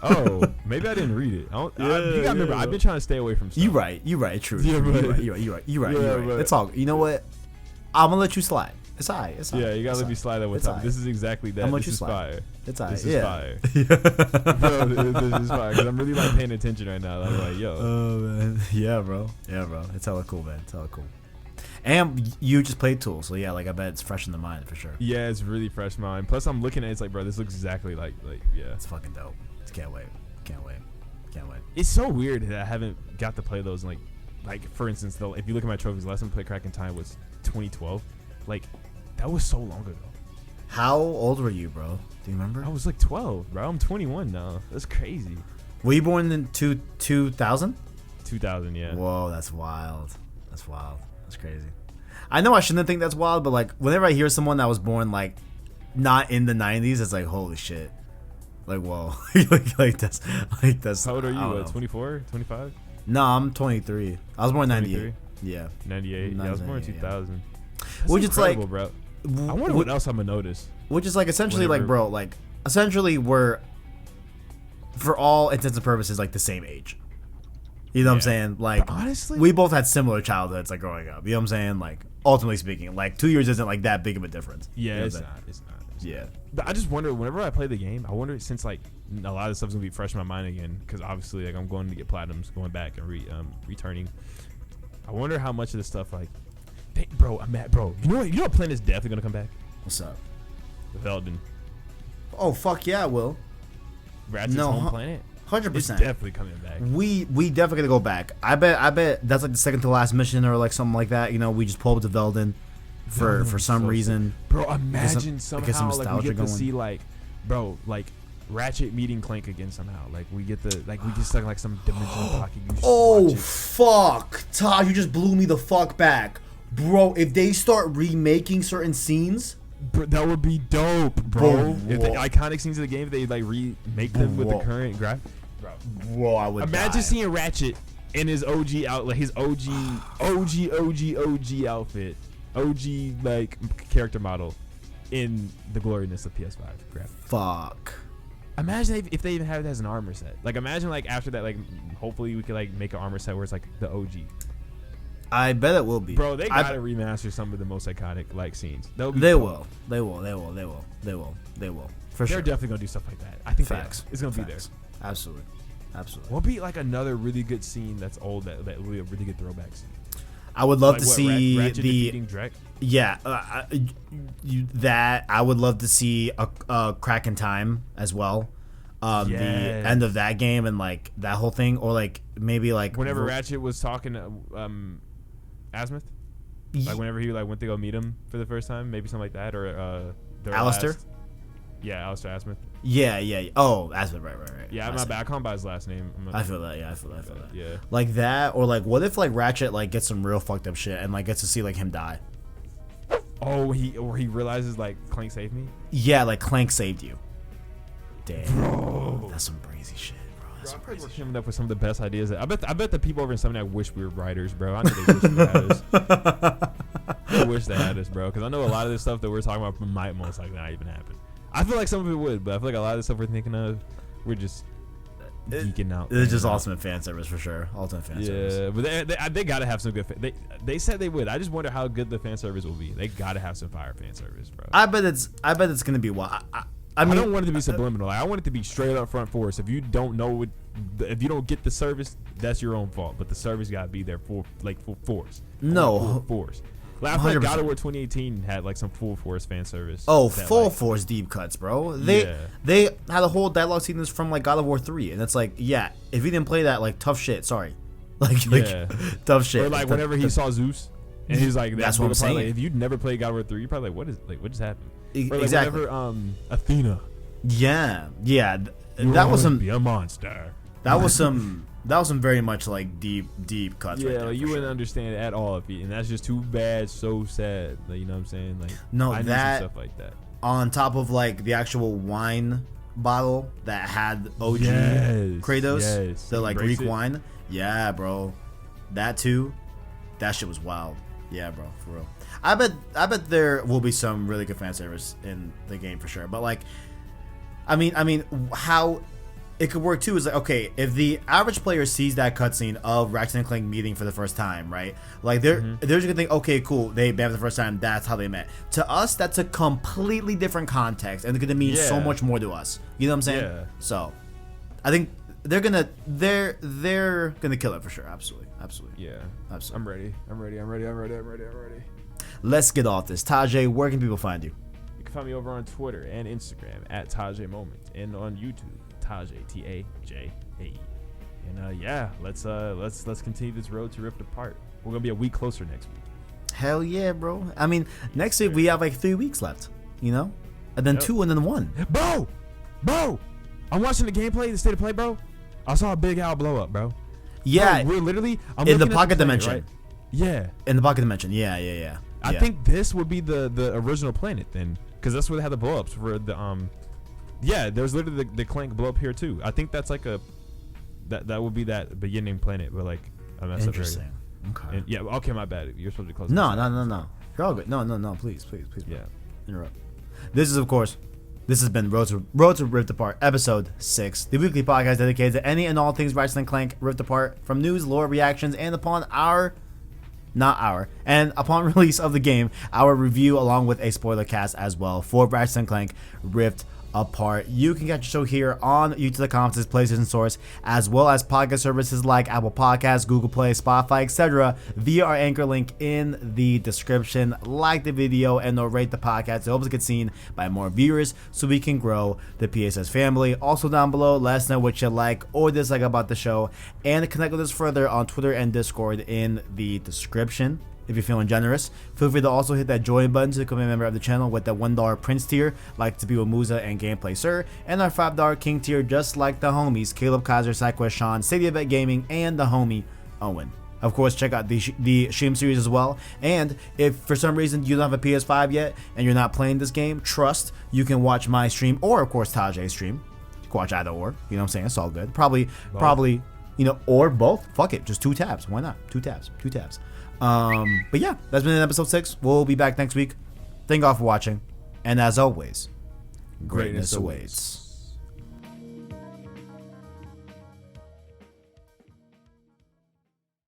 Oh, maybe I didn't read it. You gotta remember, I've been trying to stay away from stuff. You're right. True. Yeah, You're right. It's all. You know what? I'm gonna let you slide. It's alright. Yeah, you gotta let me slide that one time. This is exactly that. I'm gonna let you slide. Fire. It's alright. This is fire. Bro, this is fire. Because I'm really paying attention right now. I'm like, yo. Oh man. Yeah, bro. It's hella cool, man. It's hella cool. And you just played Tool, so yeah, I bet it's fresh in the mind for sure. Yeah, it's really fresh in mind. Plus, I'm looking at it, it's like, bro, this looks exactly like yeah. It's fucking dope. Can't wait. It's so weird that I haven't got to play those. Like for instance, though, if you look at my trophies, last time I played Crack in Time was 2012. Like, that was so long ago. How old were you, bro? Do you remember? I was 12, bro. I'm 21 now. That's crazy. Were you born in 2000? 2000, yeah. Whoa, that's wild. That's crazy. I know I shouldn't think that's wild, but whenever I hear someone that was born not in the 90s, it's like, holy shit. Like, whoa. that's How old are you? 24? 25? No, I'm 23. I was born in 98. Yeah. 98. Yeah, I was born in 2000. Yeah. That's which is bro. I wonder what else I'm gonna notice. Which is essentially essentially we're, for all intents and purposes, the same age. You know what I'm saying? But honestly, we both had similar childhoods growing up. You know what I'm saying? Ultimately speaking, 2 years isn't that big of a difference. Yeah, you know it's not. Yeah. But I just wonder, whenever I play the game, I wonder, since a lot of the stuff's gonna be fresh in my mind again, because obviously I'm going to get platinums, going back and returning. I wonder how much of this stuff bro, I'm mad, bro. You know what planet is definitely gonna come back? What's up? Veldin. Oh fuck yeah, it will. Ratchet's home planet. 100%. It's definitely coming back. We definitely gonna go back. I bet that's the second to last mission or something like that. You know, we just pull up to Veldin for some reason. Bro, imagine somehow we get to going. see Ratchet meeting Clank again somehow. We get we get stuck some dimensional pocket. Oh fuck, Todd, you just blew me the fuck back, bro. If they start remaking certain scenes, bro, that would be dope, bro. If the iconic scenes of the game, they remake them with the current graphics. Bro, Whoa, I would imagine die. seeing Ratchet in his OG outfit, his OG outfit, OG like character model in the gloriness of PS5 graphics. Fuck. Imagine if they even have it as an armor set. Like imagine like after that, like hopefully we could like make an armor set where it's like the OG. I bet it will be. Bro, they gotta remaster some of the most iconic like scenes. They will. For sure. They're definitely gonna do stuff like that. I think Facts. It's gonna be there. Absolutely. What'll be like another really good scene that's old that will be a really good throwback scene. I would love like to what, see Ratchet the defeating Drek? Yeah, that I would love to see a crack in time as well. The end of that game and like that whole thing, or like maybe like whenever Ratchet was talking to Azimuth, like whenever he like went to go meet him for the first time, maybe something like that, or Alistair. Yeah, Alistair Azimuth. Yeah. Oh, Azimuth, right. Yeah, I'm not bad. I can't buy his last name. I feel that. Yeah, I feel that. Yeah. Like that, or like, what if like Ratchet like gets some real fucked up shit and like gets to see like him die? Oh, he realizes like Clank saved me. Yeah, like Clank saved you. Damn, Bro, that's some crazy shit, bro. I'm coming up with some of the best ideas. I bet the people over in Insomniac wish we were writers, bro. I know they wish they had us. They wish they had us, bro. Because I know a lot of this stuff that we're talking about might most likely not even happen. I feel like some of it would, but I feel like a lot of the stuff we're thinking of, we're just geeking out. It's just ultimate fan service for sure. Ultimate fan service. Yeah, but they gotta have some good. They said they would. I just wonder how good the fan service will be. They gotta have some fire fan service, bro. I bet it's gonna be wild. I mean, I don't want it to be subliminal. Like, I want it to be straight up front force. If you don't know it, if you don't get the service, that's your own fault. But the service gotta be there for full force. No, full force. Like, I feel like God of War 2018 had like some full force fan service. Oh, full force deep cuts, bro. They had a whole dialogue scene that's from like God of War 3, and it's like, yeah, if you didn't play that, like tough shit. Sorry, like tough shit. Or like whenever he saw Zeus, and he's like, that's what I'm saying. Like, if you'd never played God of War 3, you're probably like, what just happened? Or like exactly. Whenever Athena. Yeah. That was be a monster. That was some very much like deep cuts. Yeah, right there, like, you sure. wouldn't understand it at all, and that's just too bad, so sad. Like, you know what I'm saying? Like, no, I that need some stuff like that on top of like the actual wine bottle that had OG Kratos, the like Greek wine. Yeah, bro, that too. That shit was wild. Yeah, bro, for real. I bet there will be some really good fan service in the game for sure. But like, I mean, how it could work too is like, okay, if the average player sees that cutscene of Ratchet and Clank meeting for the first time, right? Like they're just gonna think, okay, cool, they met for the first time. That's how they met. To us, that's a completely different context, and it's gonna mean so much more to us. You know what I'm saying? Yeah. So, I think they're gonna kill it for sure. Absolutely. Yeah. Absolutely. I'm ready. Let's get off this. Tajae, where can people find you? You can find me over on Twitter and Instagram at Tajae Moment, and on YouTube, Tajae Tajae. And let's continue this road to Rift Apart. We're gonna be a week closer next week. Hell yeah, bro. I mean, next week we have like 3 weeks left, you know, and then 2 and then 1. Bro, I'm watching the gameplay, the state of play, bro. I saw a big owl blow up, bro. Yeah, bro, we're literally in the pocket dimension. Right? Yeah, in the pocket dimension. Yeah. I think this would be the original planet then, because that's where they had the blow ups for the Yeah, there's literally the Clank blow up here too. I think that's like that would be that beginning planet, but like I messed up. Interesting. Okay. Yeah. Okay, my bad. You're supposed to close. No. You're all good. No. Please. Yeah. Interrupt. This has been Road to Rift Apart, episode 6, the weekly podcast dedicated to any and all things Ratchet and Clank Rift Apart, from news, lore, reactions, and upon release of the game, our review along with a spoiler cast as well for Ratchet and Clank Rift Apart. You can catch the show here on YouTube, the Conferences, PlayStation Source, as well as podcast services like Apple Podcasts, Google Play, Spotify, etc. via our anchor link in the description. Like the video and rate the podcast. It helps us get seen by more viewers so we can grow the PSS family. Also down below, let us know what you like or dislike about the show, and connect with us further on Twitter and Discord in the description. If you're feeling generous, feel free to also hit that join button to become a member of the channel with that $1 Prince tier, like to be with Musa and Gameplay Sir, and our $5 King tier, just like the homies Caleb, Kaiser, SideQuest, Sean, Stadia Bet Gaming, and the homie Owen. Of course, check out the stream series as well. And if for some reason you don't have a PS5 yet and you're not playing this game, trust you can watch my stream, or of course Tajae's stream, You can watch either or. You know what I'm saying? It's all good. Probably, or both. Fuck it. Just 2 tabs. Why not? 2 tabs. But yeah, that's been episode 6. We'll be back next week. Thank y'all for watching. And as always, greatness awaits.